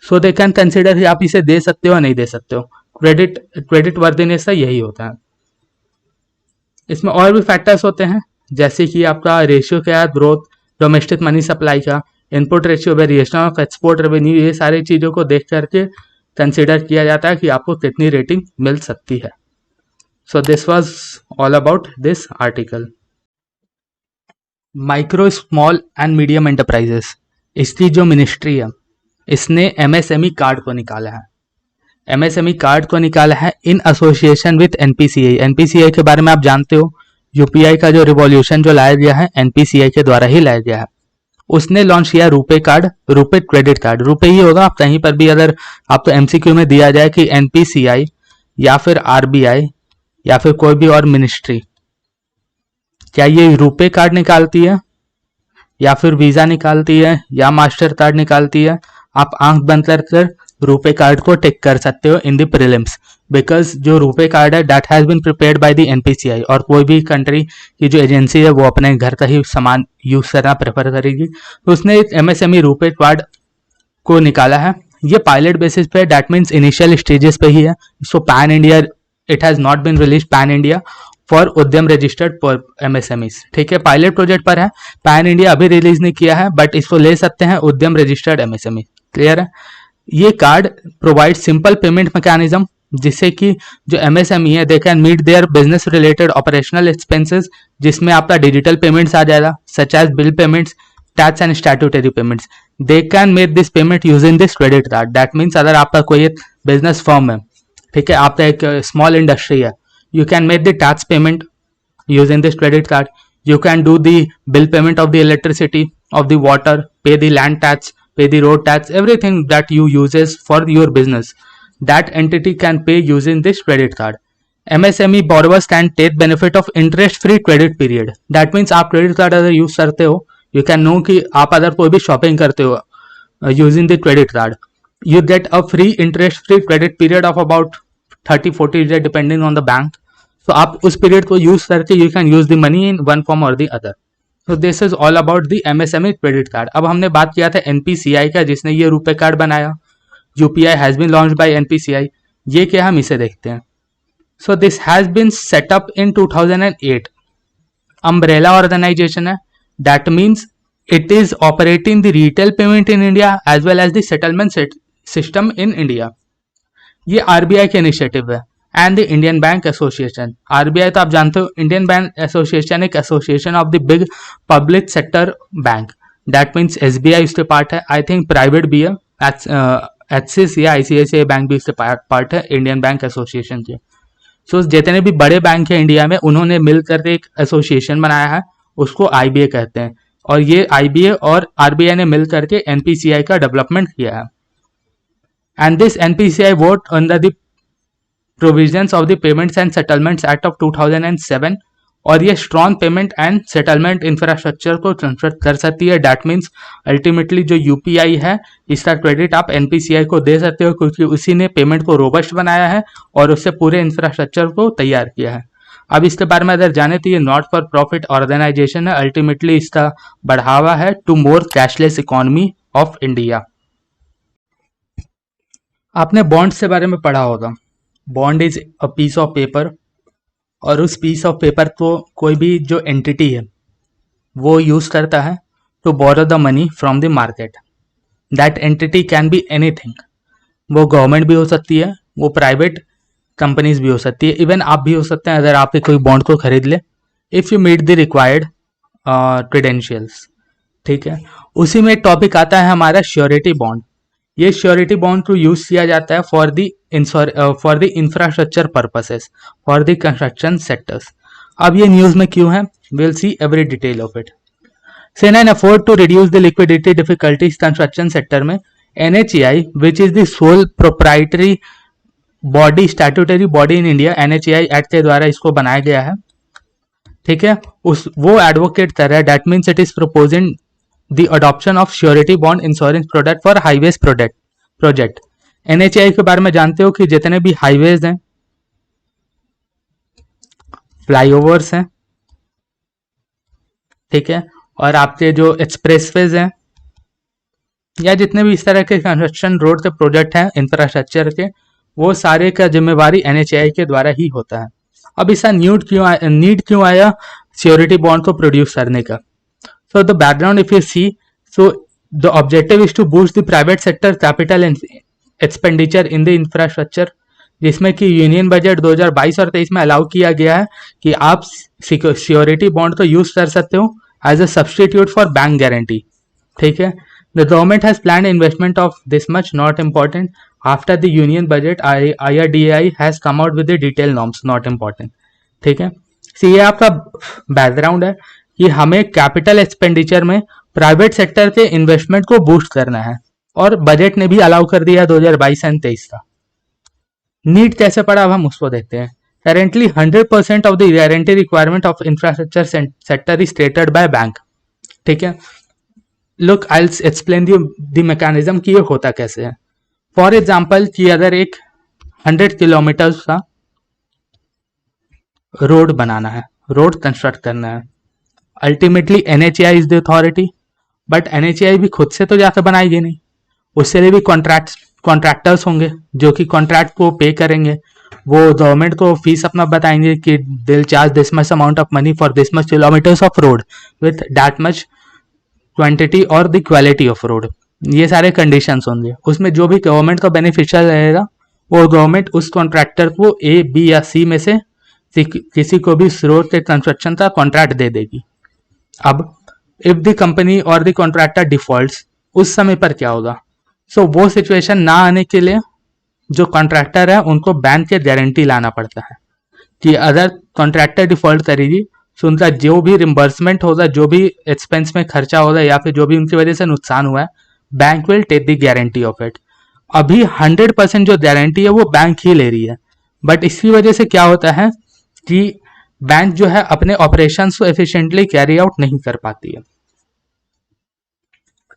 सो दे कैन कंसिडर कि आप इसे दे सकते हो या नहीं दे सकते हो। क्रेडिट वर्दीनेस का यही होता है। इसमें और भी फैक्टर्स होते हैं जैसे कि आपका रेशियो क्या है ग्रोथ, डोमेस्टिक मनी सप्लाई का, input ratio, variation of export revenue, ये सारी चीज़ों को देख करके कंसिडर किया जाता है कि आपको कितनी रेटिंग मिल सकती है। So this was all about this article. Micro small and medium enterprises, इसकी जो मिनिस्ट्री है इसने एमएसएमई कार्ड को निकाला है। एमएसएमई कार्ड को निकाला है in association with NPCI. NPCI के बारे में आप जानते हो, यूपीआई का जो रिवॉल्यूशन जो लाया गया है एनपीसीआई के द्वारा ही लाया गया है। उसने लॉन्च किया RuPay card, RuPay credit card. RuPay ही होगा, आप कहीं पर भी अगर आपको एमसीक्यू में दिया जाए कि एनपीसीआई या फिर आरबीआई या फिर कोई भी और मिनिस्ट्री क्या ये रुपे कार्ड निकालती है या फिर वीजा निकालती है या मास्टर कार्ड निकालती है, आप आंख बंद कर रुपे कार्ड को टिक कर सकते हो इन द प्रीलिम्स, बिकॉज जो रुपे कार्ड है that has been prepared by the NPCI. और कोई भी कंट्री की जो एजेंसी है वो अपने घर का ही सामान यूज करना प्रेफर करेगी, तो उसने एमएसएमई रुपे कार्ड को निकाला है। ये पायलट बेसिस पे, दैट मीन्स इनिशियल स्टेजेस पे ही है। So pan India it has not been release pan India for Udyam registered for MSMEs. ठीक है, पायलट प्रोजेक्ट पर है, पैन इंडिया अभी रिलीज नहीं किया है, बट इसको ले सकते हैं उद्यम रजिस्टर्ड एमएसएमई। क्लियर है। ये card provide simple payment mechanism जिससे कि जो एमएसएमई है they can meet their business related operational expenses, जिसमें आपका डिजिटल पेमेंट्स आ जाएगा, such as bill payments, tax and statutory payments. They can make this payment using this credit card. That means अगर आपका कोई एक बिजनेस फर्म है, ठीक है, आपका एक स्मॉल इंडस्ट्री है, you can make the tax payment using this credit card. You can do the bill payment of the electricity, of the water, pay the land tax, pay the road tax, everything that you uses for your business, that entity can pay using this credit card. MSME borrowers can take benefit of interest free credit period. That means आप credit card अगर यूज करते हो, you can know कि आप अगर कोई भी शॉपिंग करते हो using the credit card, you get a free interest free credit period of about 30-40 days depending on the bank. So आप उस पीरियड को यूज करके you can use the money in one form or the other. So this is all about the MSME credit card. अब हमने बात किया था NPCI का जिसने ये रुपए कार्ड बनाया। UPI has been launched by NPCI. ये क्या, हम इसे देखते हैं। So this has been set up in 2008. Umbrella organization है, that means it is operating the retail payment in India as well as the settlement system in India. ये आरबीआई के इनिशिएटिव है and the Indian bank association. RBI तो आप जानते हो, इंडियन बैंक एसोसिएशन एक association of the big public sector bank, that means SBI उसके पार्ट है, आई थिंक प्राइवेट भी है, एक्सिस या आईसीआईसीआई बैंक भी उसके पार्ट है इंडियन बैंक एसोसिएशन के। सो जितने भी बड़े बैंक है इंडिया में उन्होंने मिलकर एक एसोसिएशन बनाया है, उसको आईबीए कहते हैं, और ये आईबीए और आरबीआई ने मिल करके एनपीसीआई का डेवलपमेंट किया है। and this NPCI vote under the provisions of the Payments and Settlements Act of 2007, और ये strong payment and settlement infrastructure को ट्रांसफर कर सकती है. डैट मीन्स अल्टीमेटली जो यूपीआई है इसका क्रेडिट आप एनपीसीआई को दे सकते हो, क्योंकि उसी ने पेमेंट को रोबस्ट बनाया है और उससे पूरे इंफ्रास्ट्रक्चर को तैयार किया है. अब इसके बारे में अगर जाने तो ये नॉट फॉर प्रॉफिट ऑर्गेनाइजेशन है. अल्टीमेटली इसका बढ़ावा है to more cashless economy of India. आपने बॉन्ड्स के बारे में पढ़ा होगा. Bond is a piece of paper, और उस पीस ऑफ पेपर को कोई भी जो एंटिटी है वो यूज़ करता है to borrow the money from the market. That entity can be anything. वो गवर्नमेंट भी हो सकती है, वो प्राइवेट कंपनीज भी हो सकती है, इवन आप भी हो सकते हैं अगर आप कोई बॉन्ड को खरीद ले, if you meet the required credentials. ठीक है. उसी में एक टॉपिक आता है हमारा श्योरिटी बॉन्ड. ये श्योरिटी बॉन्ड को यूज किया जाता है for the infrastructure purposes, for the construction sectors. अब ये न्यूज में क्यों है, will see every detail of it. In an effort to reduce the liquidity difficulties construction sector में NHAI, which is the sole proprietary body, statutory body in India, NHAI act के द्वारा इसको बनाया गया है. ठीक है. वो एडवोकेट कर रहा है. That means it is proposing the adoption of surety bond insurance product for highways project. NHAI के बारे में जानते हो कि जितने भी हाईवेज हैं, फ्लाईओवर्स हैं, ठीक है, और आपके जो एक्सप्रेसवेज हैं, या जितने भी इस तरह के कंस्ट्रक्शन रोड के प्रोजेक्ट हैं इंफ्रास्ट्रक्चर के, वो सारे का जिम्मेवारी NHAI के द्वारा ही होता है. अब इसका नीड क्यों आया श्योरिटी बॉन्ड को प्रोड्यूस करने का? So the background, if you see, so the objective is to boost the private sector capital and expenditure in the infrastructure, जिसमें कि यूनियन बजट 2022 और 23 में अलाउ किया गया है कि आप श्योरिटी बॉन्ड को यूज कर सकते हो as a substitute for bank guarantee. ठीक है. The government has plan investment of this much, not important. After the union budget IRDAI has come out with the detail norms, not important. ठीक है. ये आपका बैकग्राउंड है कि हमें कैपिटल एक्सपेंडिचर में प्राइवेट सेक्टर के इन्वेस्टमेंट को बूस्ट करना है, और बजट ने भी अलाउ कर दिया 2022 एंड 23 का. नीड कैसे पड़ा, अब हम उसको देखते हैं. Currently 100% of the guarantee requirement of infrastructure sector is stated by bank. ठीक है. Look, I will explain the mechanism कि ये होता कैसे है. फॉर एग्जाम्पल कि अगर एक 100 किलोमीटर का रोड बनाना है, रोड कंस्ट्रक्ट करना है, ultimately NHAI is the authority, but NHAI भी खुद से तो जाकर बनाएगी नहीं. उससे लिए भी कॉन्ट्रैक्टर्स होंगे जो कि कॉन्ट्रैक्ट को पे करेंगे. वो गवर्नमेंट को फीस अपना बताएंगे कि दिल charge this much amount of money for this much kilometres of road with that much quantity और द क्वालिटी ऑफ रोड. ये सारे कंडीशंस होंगे. उसमें जो भी गवर्नमेंट का बेनिफिशियल रहेगा वो गवर्नमेंट उस कॉन्ट्रैक्टर को A, B या C में से किसी को भी रोड के कंस्ट्रक्शन का कॉन्ट्रैक्ट दे देगी. अब इफ द कंपनी और द कॉन्ट्रैक्टर डिफॉल्ट्स, उस समय पर क्या होगा? सो वो सिचुएशन ना आने के लिए जो कॉन्ट्रैक्टर है उनको बैंक के गारंटी लाना पड़ता है कि अगर कॉन्ट्रैक्टर डिफॉल्ट करेगी तो उनका जो भी रिम्बर्समेंट होगा, जो भी एक्सपेंस में खर्चा होगा या फिर जो भी उनकी वजह से नुकसान हुआ है, bank will take the guarantee of it. अभी 100% जो गारंटी है वो बैंक ही ले रही है, बट इसकी वजह से क्या होता है कि बैंक जो है अपने ऑपरेशंस को एफिशिएंटली कैरी आउट नहीं कर पाती है.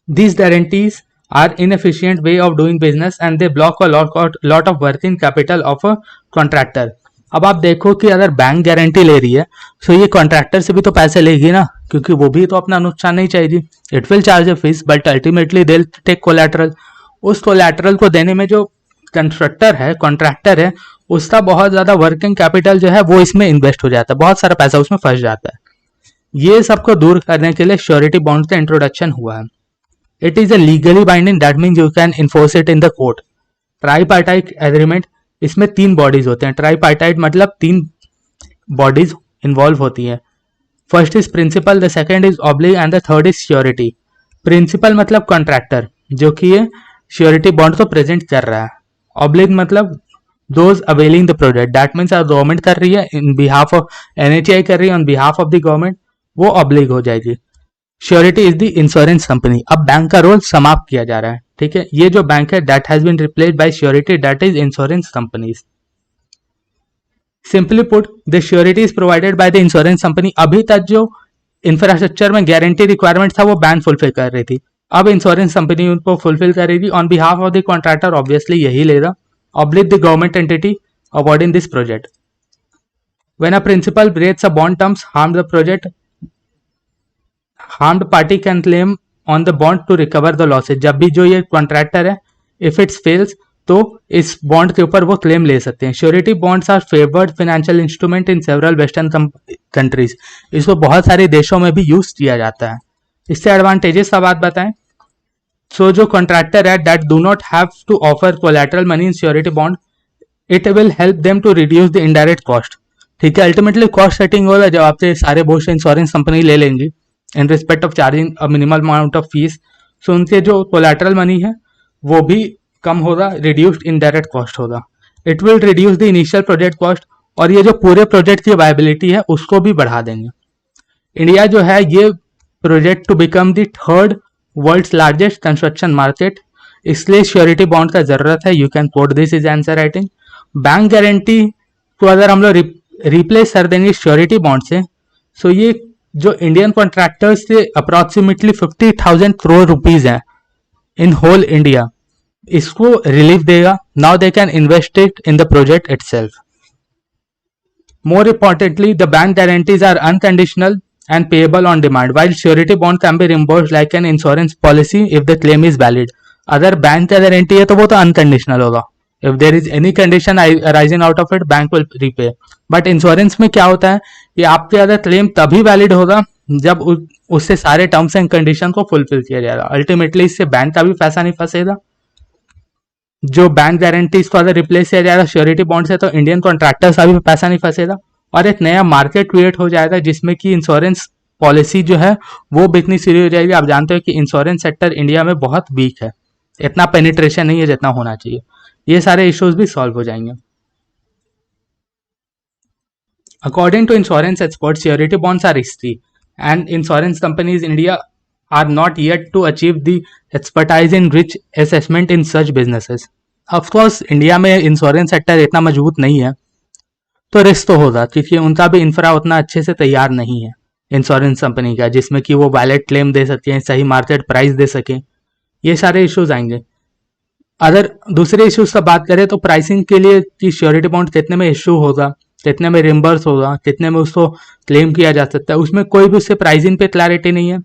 These guarantees are inefficient way of doing business and they block a lot of working capital of a contractor. अब आप देखो कि अगर बैंक गारंटी ले रही है तो ये कॉन्ट्रैक्टर से भी तो पैसे लेगी ना, क्योंकि वो भी तो अपना नुकसान नहीं चाहेगी. It will charge a fee but ultimately they take collateral. उस कोलैटरल को देने में जो कंस्ट्रक्टर है, कॉन्ट्रैक्टर है, उसका बहुत ज्यादा वर्किंग कैपिटल जो है वो इसमें इन्वेस्ट हो जाता है, बहुत सारा पैसा उसमें फंस जाता है. ये सबको दूर करने के लिए श्योरिटी बॉन्ड का इंट्रोडक्शन हुआ है. It is a legally binding, that means you can enforce it in the court. Tripartite agreement, इसमें 3 बॉडीज होते हैं. ट्राईपार्टाइट मतलब 3 बॉडीज इन्वॉल्व होती हैं. First is principal, the second is obligee and the third is surety. Principal मतलब कॉन्ट्रैक्टर जो कि ये श्योरिटी बॉन्ड को प्रेजेंट कर रहा है. ऑब्लिग मतलब those availing the project, that means government कर रही है इन बिहाफ ऑफ NHAI कर रही है on behalf of the government, वो ऑब्लिग हो जाएगी. Surety is the insurance company. अब बैंक का रोल समाप्त किया जा रहा है, ठीक है। ये जो बैंक है that has been replaced by surety, that is insurance companies. Simply put, the surety is provided by the insurance company. अभी तक जो इंफ्रास्ट्रक्चर में गारंटी रिक्वायरमेंट था वो बैंक फुलफिल कर रही थी, अब इंश्योरेंस कंपनी उनको फुलफिल करेगी on behalf of the contractor, obviously यही लेगा, oblique the government entity awarding this project. When a principal breaks a bond terms, harmed party can claim on the bond to recover the losses। जब भी जो ये कॉन्ट्रैक्टर है इफ इट्स फेल्स तो इस बॉन्ड के ऊपर वो क्लेम ले सकते हैं। Surety bonds are favoured financial instrument in several western countries. इसको बहुत सारे देशों में भी यूज किया जाता है। इससे एडवांटेजेस का बात बताएं, सो जो कॉन्ट्रैक्टर है that do not have to offer collateral money in surety bond, it will help them to reduce the indirect cost, ठीक है। अल्टीमेटली कॉस्ट सेटिंग होगा जब आपसे सारे बहुत से इंश्योरेंस कंपनी ले लेंगी in respect of charging a minimal amount of fees, so उनके जो कोलैटरल मनी है वो भी कम होगा, रिड्यूस्ड इनडायरेक्ट कॉस्ट होगा। It will reduce the initial project cost, और ये जो पूरे प्रोजेक्ट की वायबिलिटी है उसको भी बढ़ा देंगे। इंडिया जो है ये project to become the third world's largest construction market, इसलिए श्योरिटी बॉन्ड का जरूरत है। You can quote this is answer writing. Bank guarantee को अगर हम लोग रिप्लेस कर देंगे श्योरिटी बॉन्ड से, सो ये जो इंडियन कॉन्ट्रैक्टर्स से अप्रॉक्सीमेटली 50,000 करोड़ रुपीज है इन होल इंडिया, इसको रिलीफ देगा। Now they can invest it in the project itself. More importantly, the bank guarantees are unconditional and payable on demand, while surety bond can be reimbursed like an insurance policy if the claim is valid। अगर बैंक का गारंटी है तो वो तो अनकंडीशनल होगा, if there is any condition arising out of it bank will repay। But insurance में क्या होता है कि आपके अगर क्लेम तभी वैलिड होगा जब उससे सारे टर्म्स एंड कंडीशन को फुलफिल किया जाएगा। अल्टीमेटली इससे बैंक का भी पैसा नहीं फंसेगा। जो बैंक गारंटीज को अगर रिप्लेस किया जाएगा श्योरिटी बॉन्ड से तो इंडियन कॉन्ट्रैक्टर्स का भी पैसा नहीं फंसेगा, और एक नया मार्केट क्रिएट हो जाएगा जिसमें कि इंश्योरेंस पॉलिसी जो है वो बिकनी शुरू हो जाएगी। आप जानते हो कि इंश्योरेंस सेक्टर इंडिया में बहुत वीक है, इतना पेनिट्रेशन नहीं है जितना होना चाहिए। ये सारे इश्यूज भी सॉल्व हो जाएंगे। According to insurance experts, surety bonds are risky and insurance companies India are not yet to achieve the expertise in rich assessment in such businesses. Of course India में इंश्योरेंस सेक्टर इतना मजबूत नहीं है तो रिस्क तो होगा, क्योंकि उनका भी इंफ्रा उतना अच्छे से तैयार नहीं है इंश्योरेंस कंपनी का, जिसमें कि वो वैलिड क्लेम दे सकें, सही मार्केट प्राइस दे सकें। ये सारे इश्यूज आएंगे। अगर दूसरे इश्यूज का बात करें तो प्राइसिंग के लिए कि श्योरिटी बॉन्ड कितने में इश्यू होगा, कितने में रिम्बर्स होगा, कितने में उसको क्लेम किया जा सकता है, उसमें कोई भी उससे प्राइसिंग पे क्लैरिटी नहीं है।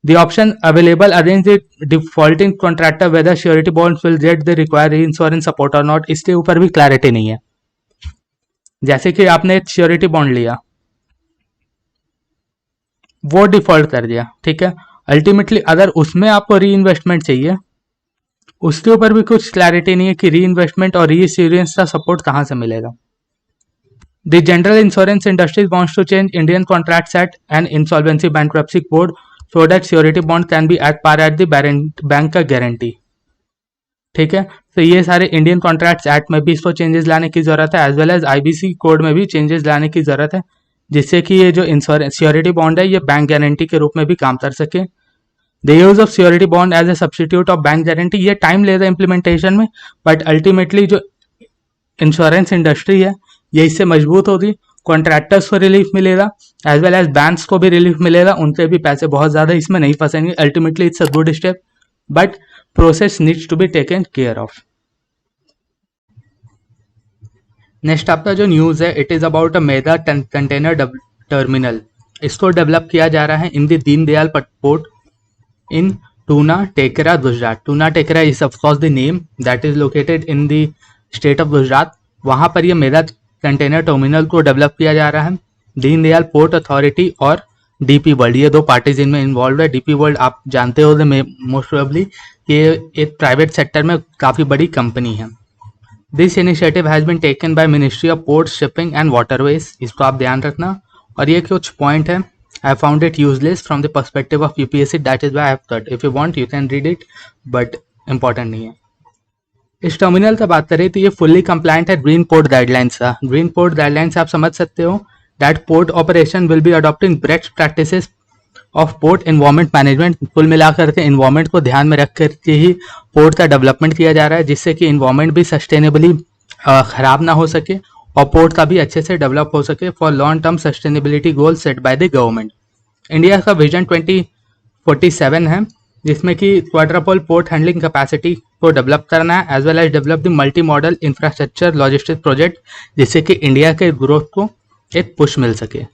The option available against the defaulting contractor whether surety bonds will get the required insurance support or not, इसके ऊपर भी क्लैरिटी नहीं है। जैसे कि आपने एक श्योरिटी बॉन्ड लिया, वो डिफॉल्ट कर दिया, ठीक है। अल्टीमेटली अगर उसमें आपको री इन्वेस्टमेंट चाहिए, उसके ऊपर भी कुछ क्लैरिटी नहीं है कि री इन्वेस्टमेंट और री इंश्योरेंस का सपोर्ट कहां से मिलेगा। The general insurance industries wants to change Indian contracts act and insolvency bankruptcy code so that surety bond can be at par at the bank का गारंटी, ठीक है। तो ये सारे इंडियन कॉन्ट्रैक्ट्स एक्ट में भी इसको चेंजेस लाने की जरूरत है, as well as IBC code में भी चेंजेस लाने की जरूरत है, जिससे कि ये जो इंश्योरेंस श्योरिटी बॉन्ड है ये बैंक गारंटी के रूप में भी काम कर सके। The use of surety bond as a substitute of bank guarantee, ये टाइम लेगा इम्प्लीमेंटेशन में, बट अल्टीमेटली जो इंश्योरेंस इंडस्ट्री है ये इससे मजबूत होगी, कॉन्ट्रैक्टर्स को रिलीफ मिलेगा, एज वेल एज बैंक्स को भी रिलीफ मिलेगा, उनके भी पैसे बहुत ज़्यादा इसमें नहीं फंसेंगे। Ultimately it's a good step, but process needs to be taken care of. Next आपका जो न्यूज़ है it is about a mega container terminal. इसको डेवलप किया जा रहा है in the Deendayal port in Tuna Tekra, Gujarat. Tuna Tekra is of course the name that is located in the state of Gujarat. वहाँ पर ये मेगा कंटेनर टर्मिनल को डेवलप किया जा रहा है। दीनदयाल पोर्ट अथॉरिटी और डीपी वर्ल्ड, ये दो पार्टीज इनमें इन्वॉल्व है। डीपी वर्ल्ड आप जानते हो मोस्ट प्रोबेबली ये एक प्राइवेट सेक्टर में काफ़ी बड़ी कंपनी है। This initiative has been taken by ministry of port shipping and waterways, इसको आप ध्यान रखना। और ये कुछ पॉइंट है, I found it useless from the perspective of UPSC, that is why I have cut. If you want you can read it, but important नहीं है। इस टर्मिनल का बात करें तो ये फुल्ली कंप्लायंट है ग्रीन पोर्ट गाइडलाइंस का। ग्रीन पोर्ट गाइडलाइंस आप समझ सकते हो that port operation will be adopting best practices of port environment management. कुल मिलाकर के एनवायरमेंट को ध्यान में रख करके ही पोर्ट का डेवलपमेंट किया जा रहा है, जिससे कि एनवायरमेंट भी सस्टेनेबली खराब ना हो सके और पोर्ट का भी अच्छे से डेवलप हो सके for long term sustainability goal set by the government. India का विजन 2047 है, जिसमें कि क्वाड्रपल पोर्ट हैंडलिंग कैपेसिटी को डेवलप करना है as well as develop the multi modal infrastructure logistic project, जिससे कि इंडिया के ग्रोथ को एक पुश मिल सके।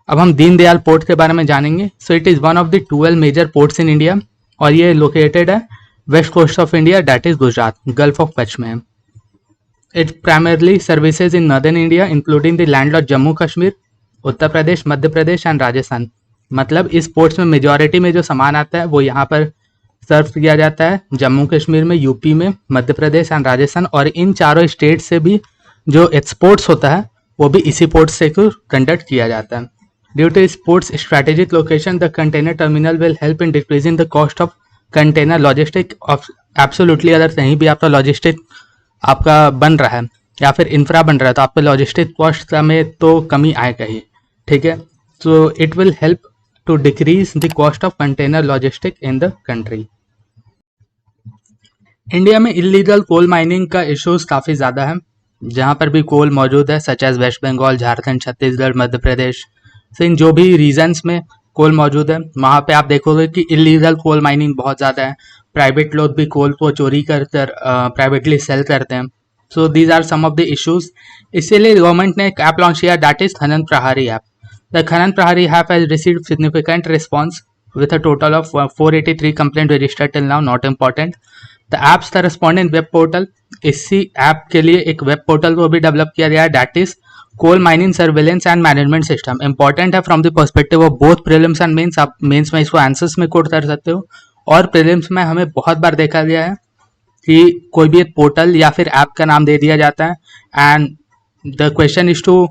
अब हम दीनदयाल पोर्ट के बारे में जानेंगे। So it is one of the 12 major ports in India और ये लोकेटेड है west coast of India, that is Gujarat, gulf of Kutch में। It primarily services in northern India including the landlord Jammu Kashmir, Uttar Pradesh, Madhya Pradesh and Rajasthan. मतलब इस पोर्ट्स में मेजॉरिटी में जो सामान आता है वो यहाँ पर सर्व किया जाता है, जम्मू कश्मीर में, यूपी में, मध्य प्रदेश एंड राजस्थान। और इन चारों स्टेट से भी जो एक्सपोर्ट्स होता है वो भी इसी पोर्ट से कंडक्ट किया जाता है। ड्यू टू इस ports strategic location the container terminal will help in decreasing the cost of container logistic of absolutely. अगर कहीं भी आपका लॉजिस्टिक आपका बन रहा है या फिर इंफ्रा बन रहा है तो आपके लॉजिस्टिक कॉस्ट में तो कमी आएगा ही, ठीक है। So it will help to decrease the cost of container logistic in the country. India में इलीगल कोल माइनिंग का इश्यूज काफ़ी ज़्यादा है, जहाँ पर भी कोल मौजूद है सच एज वेस्ट बंगाल, झारखंड, छत्तीसगढ़, मध्य प्रदेश। तो इन जो भी रीजन्स में कोल मौजूद है वहाँ पे आप देखोगे कि इलीगल कोल माइनिंग बहुत ज़्यादा है। प्राइवेट लोग भी कोल को चोरी कर प्राइवेटली सेल करते हैं। So these are some of the issues. इसीलिए गवर्नमेंट ने एक ऐप लॉन्च किया, that is Khanan Prahari app. The Khanan Prahari app has received significant response with a total of 483 complaint registered till now, not important. The app's corresponding web portal, इसी ऐप के लिए एक वेब पोर्टल को भी डेवलप किया गया है, that is coal mining surveillance and management system. Important है from the perspective of both prelims and mains. आप मेंस में इसको आंसर्स में कोड कर सकते हो और प्रीलिम्स में हमें बहुत बार देखा गया है कि कोई भी एक पोर्टल या फिर ऐप का नाम दे दिया जाता है and the question is to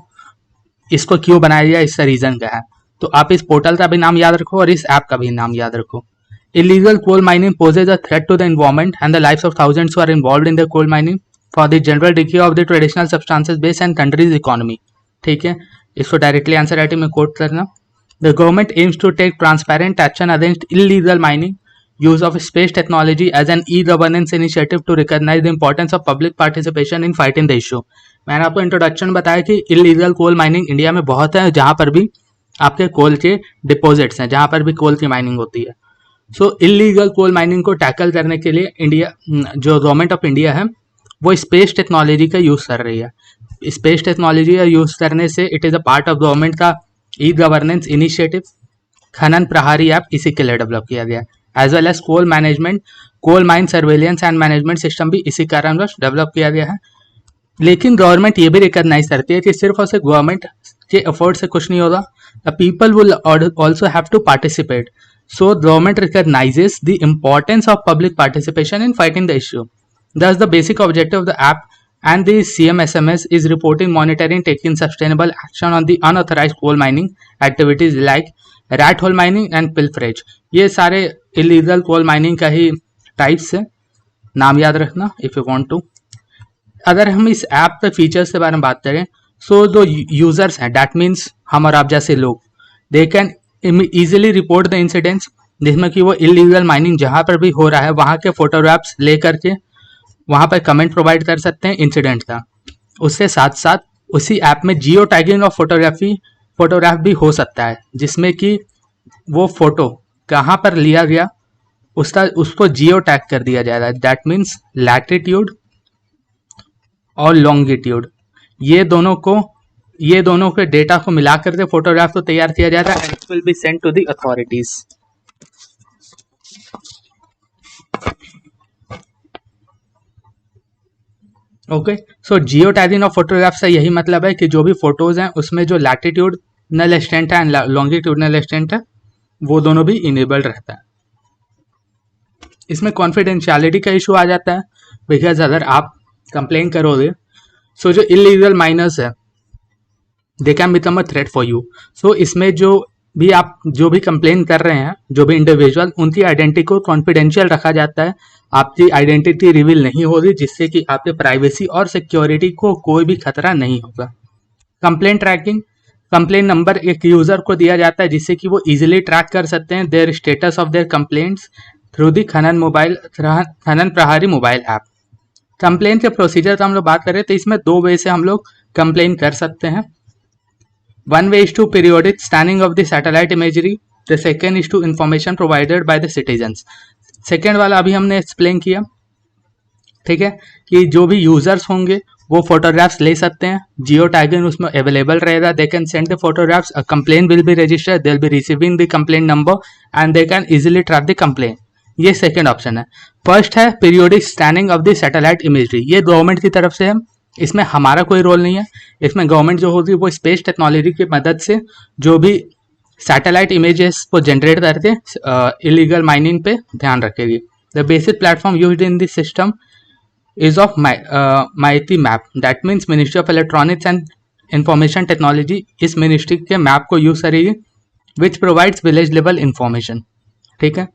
इसको क्यों बनाया गया, इसका रीजन क्या है। तो आप इस पोर्टल का भी नाम याद रखो और इस ऐप का भी नाम याद रखो। Illegal coal mining poses a threat to the environment and the lives of thousands who are involved in the coal mining for the general decay of the traditional substances base and country's economy। ठीक है, इसको डायरेक्टली आंसर राइटिंग में कोट करना। The government aims to take transparent action against illegal mining, use of space technology as an e-governance initiative to recognize the importance of public participation in fighting the issue। मैंने आपको इंट्रोडक्शन बताया कि इलीगल कोल माइनिंग इंडिया में बहुत है, जहाँ पर भी आपके कोल के डिपॉजिट्स हैं, जहाँ पर भी कोल की माइनिंग होती है। सो इलीगल कोल माइनिंग को टैकल करने के लिए इंडिया, जो गवर्नमेंट ऑफ इंडिया है, वो स्पेस टेक्नोलॉजी का यूज़ कर रही है। स्पेस टेक्नोलॉजी का यूज़ करने से it is a part of government का ई गवर्नेंस इनिशिएटिव खनन प्रहारी ऐप इसी के लिए डेवलप किया गया, as well as coal management, coal mine surveillance and management system भी इसी कारणवश डेवलप किया गया है। लेकिन गवर्नमेंट ये भी रिकॉग्नाइज करती है कि सिर्फ और सिर्फ गवर्नमेंट के एफर्ट से कुछ नहीं होगा, the people will also have to participate. So government recognizes the importance of public participation in fighting the issue. Thus, the basic objective of the app and the CMSMS is reporting, monitoring, taking sustainable action on the unauthorized coal mining activities like rat hole mining and pilferage। ये सारे illegal coal mining का ही टाइप्स है, नाम याद रखना if you want to। अगर हम इस ऐप के फीचर्स के बारे में बात करें, सो जो यूजर्स हैं, डैट मीन्स हम और आप जैसे लोग, they can easily report the incidents, जिसमें कि वो इलीगल माइनिंग जहाँ पर भी हो रहा है वहाँ के फोटोग्राफ्स ले करके वहाँ पर कमेंट प्रोवाइड कर सकते हैं इंसिडेंट का। उसके साथ साथ उसी ऐप में जियो टैगिंग ऑफ फोटोग्राफ भी हो सकता है, जिसमें कि वो फोटो कहाँ पर लिया गया उसको जियो टैग कर दिया जाएगा, दैट मीन्स लैटिट्यूड और लॉन्गिट्यूड। ये दोनों के डेटा को मिलाकर के फोटोग्राफ को तैयार किया जाता है and it will be sent to the authorities. Okay, so geo tagging of photograph से यही मतलब है कि जो भी फोटोज हैं उसमें जो लैटिट्यूडनल एक्सटेंट है एंड लॉन्गिट्यूडनल एक्सटेंट है वो दोनों भी इनेबल्ड रहता है। इसमें कॉन्फिडेंशियलिटी का इशू आ जाता है, बिकॉज अगर आप कंप्लेन करोगे, सो जो इलीगल माइनर्स है they can become a threat for you. So इसमें जो भी कंप्लेन कर रहे हैं, जो भी इंडिविजुअल, उनकी आइडेंटिटी को कॉन्फिडेंशियल रखा जाता है, आपकी आइडेंटिटी रिवील नहीं होगी, जिससे कि आपके प्राइवेसी और सिक्योरिटी को कोई भी खतरा नहीं होगा। कंप्लेन ट्रैकिंग, कंप्लेंट नंबर एक यूजर को दिया जाता है जिससे कि वो इजीली ट्रैक कर सकते हैं their status of their complaints through the खनन प्रहारी मोबाइल ऐप। कंप्लेन के प्रोसीजर का हम लोग बात करें तो इसमें दो वे से हम लोग कंप्लेन कर सकते हैं। One way is to periodic scanning of the satellite imagery, the second is to information provided by the citizens. Second वाला अभी हमने एक्सप्लेन किया, ठीक है, कि जो भी यूजर्स होंगे वो फोटोग्राफ्स ले सकते हैं, जियो टैगिंग उसमें अवेलेबल रहेगा, they can send the photographs, a complain will be registered, they will be receiving the complain number and they can easily track the complain. ये सेकेंड ऑप्शन है। फर्स्ट है periodic scanning of the satellite imagery, ये गवर्नमेंट की तरफ से है, इसमें हमारा कोई रोल नहीं है। इसमें गवर्नमेंट जो होगी वो स्पेस टेक्नोलॉजी की मदद से जो भी सैटेलाइट इमेजेस को जनरेट करके इलीगल माइनिंग पे ध्यान रखेगी। The basic platform used in this system is of MeitY map, that means ministry of electronics and information technology इस मिनिस्ट्री के मैप को यूज करेगी which provides village level information, ठीक है।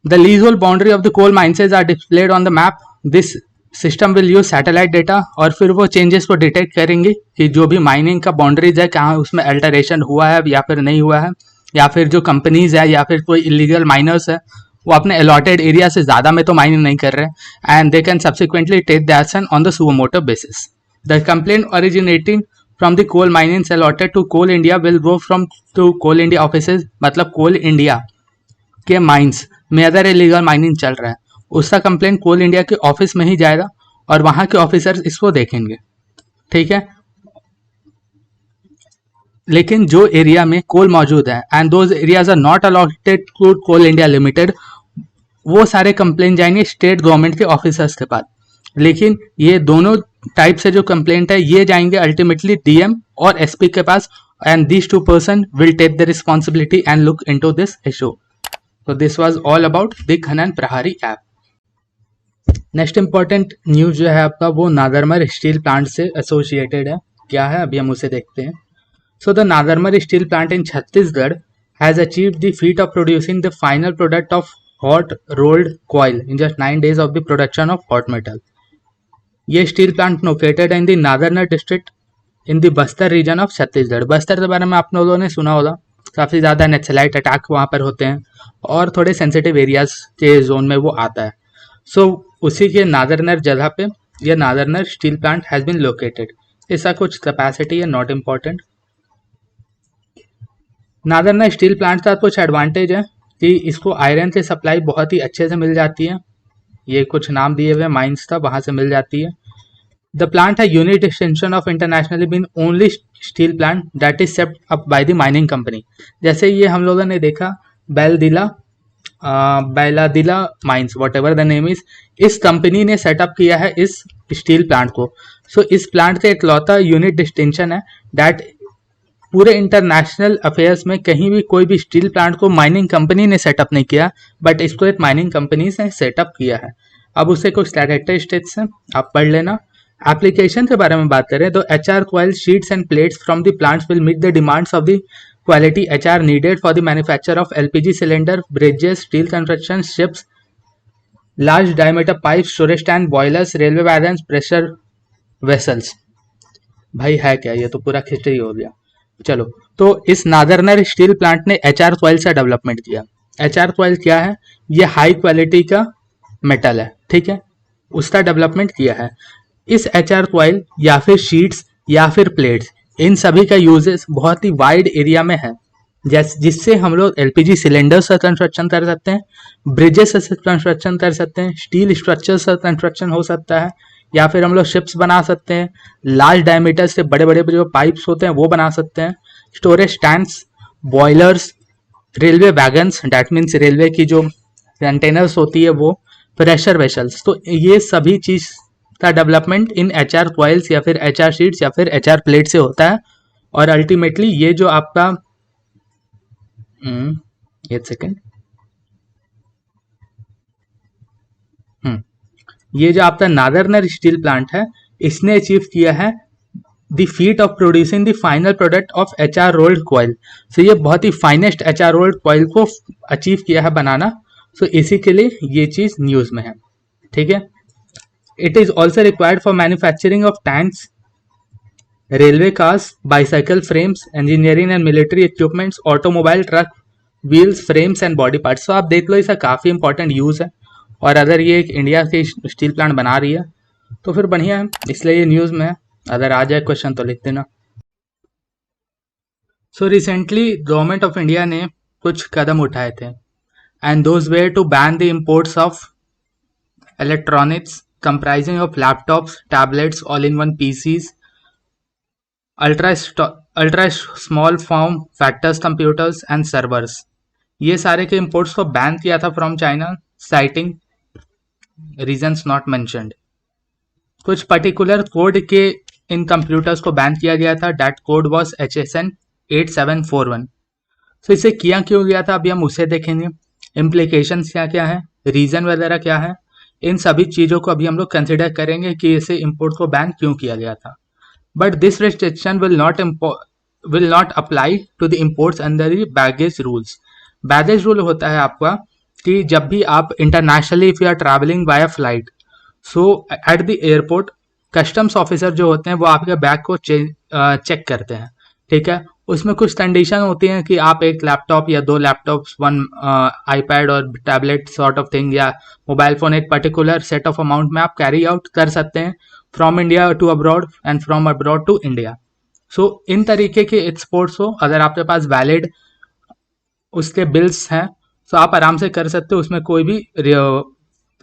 The lease hold boundary of the coal mines are displayed on the map, this system will use satellite data, और फिर वो चेंजेस को डिटेक्ट करेंगे कि जो भी माइनिंग का बाउंड्रीज है कहाँ उसमें अल्टरेशन हुआ है या फिर नहीं हुआ है, या फिर जो कंपनीज है या फिर कोई इलीगल माइनर्स है वो अपने अलॉटेड एरिया से ज़्यादा में तो माइनिंग नहीं कर रहे and they can subsequently take the action on the suo motu basis. The complaint originating from the coal minings allotted to Coal India will go from to Coal India offices, मतलब कोल इंडिया के माइंस में अगर इलीगल माइनिंग चल रहा है उसका कंप्लेंट कोल इंडिया के ऑफिस में ही जाएगा और वहाँ के ऑफिसर्स इसको देखेंगे, ठीक है। लेकिन जो एरिया में कोल मौजूद है and those areas are not allotted to Coal India Limited, वो सारे कंप्लेंट जाएंगे स्टेट गवर्नमेंट के ऑफिसर्स के पास। लेकिन ये दोनों टाइप से जो कंप्लेंट है ये जाएंगे अल्टीमेटली डीएम और एसपी के पास and these two person will take the responsibility and look into this issue. तो this was all about the Khanan Prahari app. Next important news जो है आपका वो नादरमर स्टील प्लांट से एसोसिएटेड है। क्या है अभी हम उसे देखते हैं। So the Nagarnar steel plant in Chhattisgarh has achieved the feat of producing the final product of hot rolled coil in just 9 days of the production of hot metal. ये स्टील प्लांट लोकेटेड है in the Nagarnar district in the Bastar region of Chhattisgarh. Bastar के बारे में आप लोगों ने सुना होगा, काफ़ी ज़्यादा नक्सलाइट अटैक वहाँ पर होते हैं और थोड़े सेंसिटिव एरियाज के जोन में वो आता है। सो उसी के नादरनर जगह पे यह Nagarnar steel plant has been located. इसका कुछ कैपेसिटी है, not important. Nagarnar steel plant का कुछ एडवांटेज है कि इसको आयरन की सप्लाई बहुत ही अच्छे से मिल जाती है। ये कुछ नाम दिए हुए माइंस था, वहाँ से मिल जाती है। द प्लांट है unit extension of internationally been only steel plant that is set up by the mining company. जैसे ये हम लोगों ने देखा Bailadila mines, whatever the name is, इस कंपनी ने सेटअप किया है इस स्टील प्लांट को। सो इस प्लांट का इकलौता यूनिट डिस्टिंक्शन है दैट पूरे इंटरनेशनल अफेयर्स में कहीं भी कोई भी स्टील प्लांट को माइनिंग कंपनी ने सेटअप नहीं किया, बट इसको एक माइनिंग कंपनी ने सेटअप किया है। अब उसे कुछ कैरेक्टरिस्टिक्स हैं, आप पढ़ लेना। एप्लीकेशन के बारे में बात करें तो HR coil sheets and plates from the plants will meet the demands of the quality HR needed for the manufacture of LPG cylinder, bridges, steel construction, ships, large diameter pipes, storage tank, boilers, railway wagons, pressure vessels। भाई है क्या, ये तो पूरा खिचड़ी हो गया। चलो, तो इस नादरनर स्टील प्लांट ने HR coil से डेवलपमेंट किया। HR coil क्या है? ये हाई क्वालिटी का मेटल है, ठीक है, उसका डेवलपमेंट किया है। इस HR coil या फिर शीट्स या फिर प्लेट्स, इन सभी का यूजेस बहुत ही वाइड एरिया में है, जिससे हम लोग LPG सिलेंडर्स का कंस्ट्रक्शन कर सकते हैं, ब्रिजेस से कंस्ट्रक्शन कर सकते हैं, स्टील स्ट्रक्चर्स का कंस्ट्रक्शन हो सकता है, या फिर हम लोग शिप्स बना सकते हैं, लार्ज डायमीटर से बड़े बड़े जो पाइप्स होते हैं वो बना सकते हैं, storage tanks, boilers, railway wagons, that means railway की जो कंटेनर्स होती है वो, प्रेशर वेसल्स। तो ये सभी चीज़ का डेवलपमेंट इन HR coils या फिर HR शीट्स या फिर HR प्लेट से होता है। और अल्टीमेटली ये जो आपका एक सेकेंड, ये जो आपका नादरनर स्टील प्लांट है इसने अचीव किया है the feat of producing the final product of HR rolled coil. So ये बहुत ही फाइनेस्ट HR रोल्ड कॉइल को अचीव किया है बनाना। सो इसी के लिए ये चीज़ न्यूज़ में है, ठीक है। It is also required for manufacturing of tanks, railway cars, bicycle frames, engineering and military equipments, automobile, truck, wheels, frames and body parts. तो आप देख लो इसका काफ़ी इंपॉर्टेंट यूज़ है, और अगर ये एक इंडिया की स्टील प्लांट बना रही है तो फिर बढ़िया है, इसलिए ये न्यूज़ में है। अगर आ जाए क्वेश्चन तो लिख देना। So recently government of India ने कुछ कदम उठाए थे, and those were to ban the imports of electronics comprising of laptops, tablets, all-in-one PCs, ultra small form factors computers and servers। ये सारे के imports को बैन किया था from China, citing reasons not mentioned। कुछ पर्टिकुलर कोड के इन कंप्यूटर्स को बैन किया गया था, that code was HSN 8741। तो इसे किया क्यों गया था अभी हम उसे देखेंगे, इम्प्लीकेशंस क्या क्या है, रीजन वगैरह क्या है, इन सभी चीज़ों को अभी हम लोग कंसिडर करेंगे कि इसे इंपोर्ट को बैन क्यों किया गया था। But this restriction will not apply to the imports under the baggage rules. Baggage rule होता है आपका कि जब भी आप internationally if you are travelling by flight, so at the airport customs officer जो होते हैं वो आपके बैग को चेक करते हैं, ठीक है। उसमें कुछ कंडीशन होती हैं कि आप एक लैपटॉप या 2 लैपटॉप्स, 1 आईपैड और टैबलेट सॉर्ट ऑफ थिंग, या मोबाइल फ़ोन एक पर्टिकुलर सेट ऑफ अमाउंट में आप कैरी आउट कर सकते हैं from India to abroad and from abroad to India. So इन तरीके के एक्सपोर्ट्स हो, अगर आपके पास वैलिड उसके बिल्स हैं तो आप आराम से कर सकते हो, उसमें कोई भी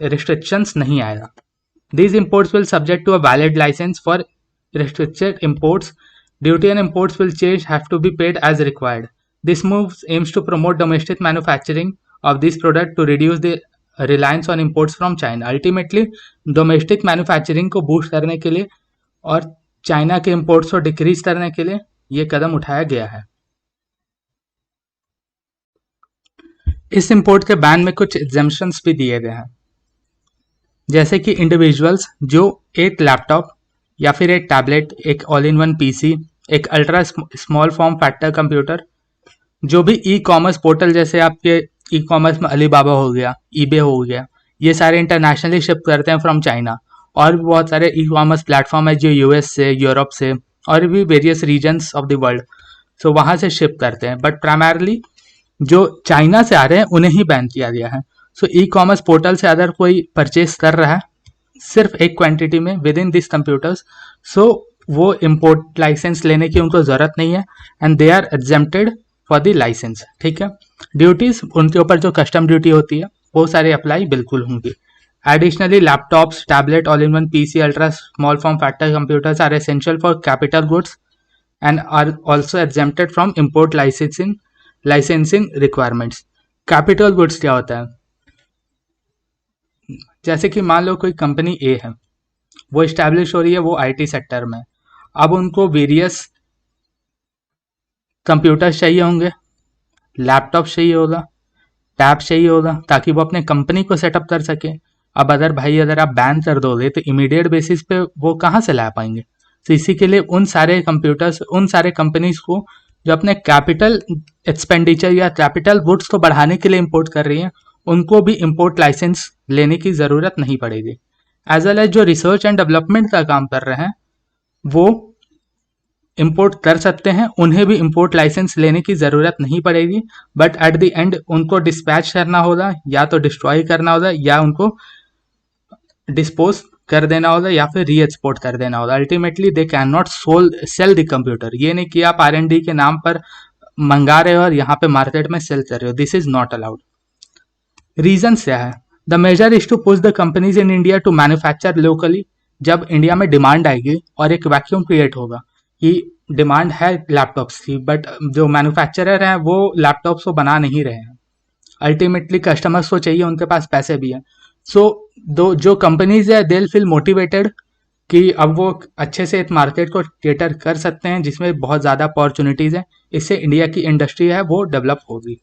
रिस्ट्रिक्शंस नहीं आएगा। These imports will subject to a valid license for restricted imports. Duty on imports will change have to be paid as required. This move aims to promote domestic manufacturing of this product to reduce the reliance on imports from China. Ultimately, domestic manufacturing को boost करने के लिए और चाइना के imports को decrease करने के लिए ये कदम उठाया गया है। इस import के बैन में कुछ exemptions भी दिए गए हैं, जैसे कि इंडिविजुअल्स जो एक लैपटॉप या फिर एक टैबलेट, एक ऑल इन वन पीसी, एक ultra small form factor computer, जो भी ई कॉमर्स पोर्टल जैसे आपके ई कॉमर्स में अलीबाबा हो गया, ईबे हो गया, ये सारे इंटरनेशनली शिप करते हैं फ्रॉम चाइना। और भी बहुत सारे ई कॉमर्स प्लेटफॉर्म है जो यूएस से, यूरोप से और भी various regions of the world, so वहाँ से शिप करते हैं। बट प्राइमरली जो चाइना से आ रहे हैं उन्हें ही बैन किया गया है। सो ई कॉमर्स पोर्टल से अगर कोई परचेज कर रहा है सिर्फ एक क्वांटिटी में within this computers, so वो इम्पोर्ट लाइसेंस लेने की उनको ज़रूरत नहीं है, and they are exempted for the licence, ठीक है। ड्यूटीज़ उनके ऊपर जो कस्टम ड्यूटी होती है वो सारे अप्लाई बिल्कुल होंगी। Additionally laptops, tablet, all in one PC, ultra small form factor computers are essential for capital goods and are also exempted from import licensing requirements. Capital goods क्या होता है, जैसे कि मान लो कोई कंपनी ए है, वो इस्टेब्लिश हो रही है, वो आईटी सेक्टर में, अब उनको वेरियस कंप्यूटर्स चाहिए होंगे, लैपटॉप चाहिए होगा, टैब चाहिए होगा, ताकि वो अपने कंपनी को सेटअप कर सके। अब अगर आप बैन कर दोगे तो इमीडिएट बेसिस पे वो कहाँ से ला पाएंगे। तो इसी के लिए उन सारे कंप्यूटर्स, उन सारे कंपनीज को जो अपने कैपिटल एक्सपेंडिचर या कैपिटल गुड्स को बढ़ाने के लिए इम्पोर्ट कर रही हैं, उनको भी इम्पोर्ट लाइसेंस लेने की ज़रूरत नहीं पड़ेगी। एज वेल एज जो रिसर्च एंड डेवलपमेंट का काम कर रहे हैं वो इम्पोर्ट कर सकते हैं, उन्हें भी इम्पोर्ट लाइसेंस लेने की ज़रूरत नहीं पड़ेगी। बट एट द एंड उनको डिस्पैच करना होगा, या तो डिस्ट्रॉय करना होगा, या उनको डिस्पोज कर देना होगा, या फिर री एक्सपोर्ट कर देना होगा। Ultimately they can not sell the computer. ये नहीं कि आप R&D के नाम पर मंगा रहे हो और यहाँ पे मार्केट में सेल कर रहे हो, this is not allowed. Reason क्या है, the major is to push the companies in India to manufacture locally. जब इंडिया में डिमांड आएगी और एक वैक्यूम क्रिएट होगा कि डिमांड है लैपटॉप्स की, बट जो मैन्युफैक्चरर हैं वो लैपटॉप्स को बना नहीं रहे हैं। अल्टीमेटली कस्टमर्स को चाहिए, उनके पास पैसे भी हैं। सो जो कंपनीज है दे विल फील मोटिवेटेड कि अब वो अच्छे से इस मार्केट को केटर कर सकते हैं जिसमें बहुत ज़्यादा अपॉर्चुनिटीज़ हैं। इससे इंडिया की इंडस्ट्री है वो डेवलप होगी।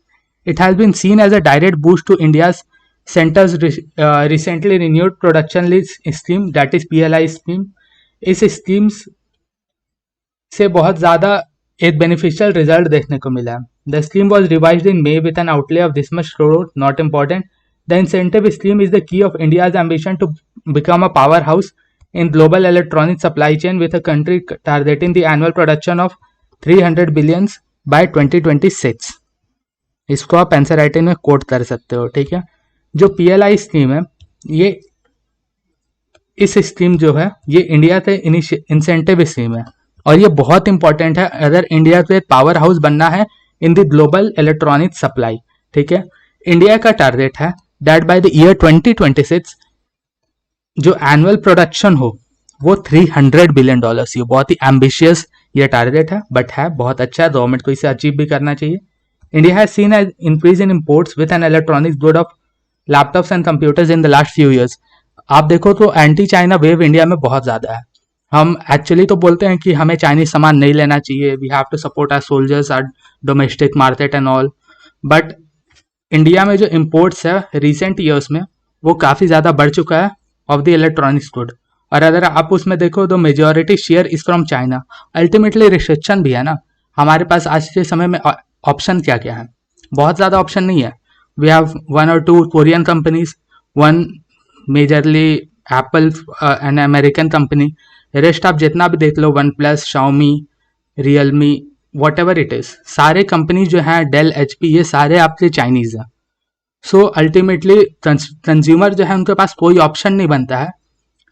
It has been seen as a direct boost to India's centres recently renewed production lease scheme, that is PLI scheme. इस स्कीम्स से बहुत ज़्यादा एक बेनिफिशियल रिजल्ट देखने को मिला है। The scheme was revised in May with an outlay of this much crore, not important. The incentive scheme is the key of India's ambition to become a powerhouse in global electronic supply chain with a country targeting the annual production of 300 billions by 2026. इसको आप आंसर राइटिंग में कोट कर सकते हो, ठीक है। जो PLI स्कीम है, ये इस स्कीम जो है ये इंडिया के इंसेंटिव स्कीम है और ये बहुत इंपॉर्टेंट है अगर इंडिया को एक पावर हाउस बनना है in the global electronic supply, ठीक है। इंडिया का टारगेट है दैट बाय द ईयर 2026 जो एनुअल प्रोडक्शन हो वो $300 बिलियन। ये बहुत ही एम्बिशियस ये टारगेट है, बट है बहुत अच्छा है, गवर्नमेंट को इसे अचीव भी करना चाहिए। India has seen an increase in imports with an electronics good of laptops and computers in the last few years. आप देखो तो एंटी चाइना वेव इंडिया में बहुत ज़्यादा है। हम एक्चुअली तो बोलते हैं कि हमें चाइनीज सामान नहीं लेना चाहिए, we have to support our soldiers, our domestic market and all, but India में जो इम्पोर्ट्स है रिसेंट ईयर्स में वो काफ़ी ज़्यादा बढ़ चुका है ऑफ द इलेक्ट्रॉनिक्स गुड। और अगर आप उसमें देखो तो majority share is from China. Ultimately restriction भी है ना, हमारे पास आज के समय में ऑप्शन क्या क्या है, बहुत ज़्यादा ऑप्शन नहीं है। We have 1 or 2 Korean companies, 1 majorly Apple and American company, rest आप जितना भी देख लो, OnePlus, Xiaomi, Realme, whatever it is, सारे कंपनीज जो हैं, डेल, HP, ये सारे आपके चाइनीज़ हैं। सो अल्टीमेटली कंज्यूमर जो है उनके पास कोई ऑप्शन नहीं बनता है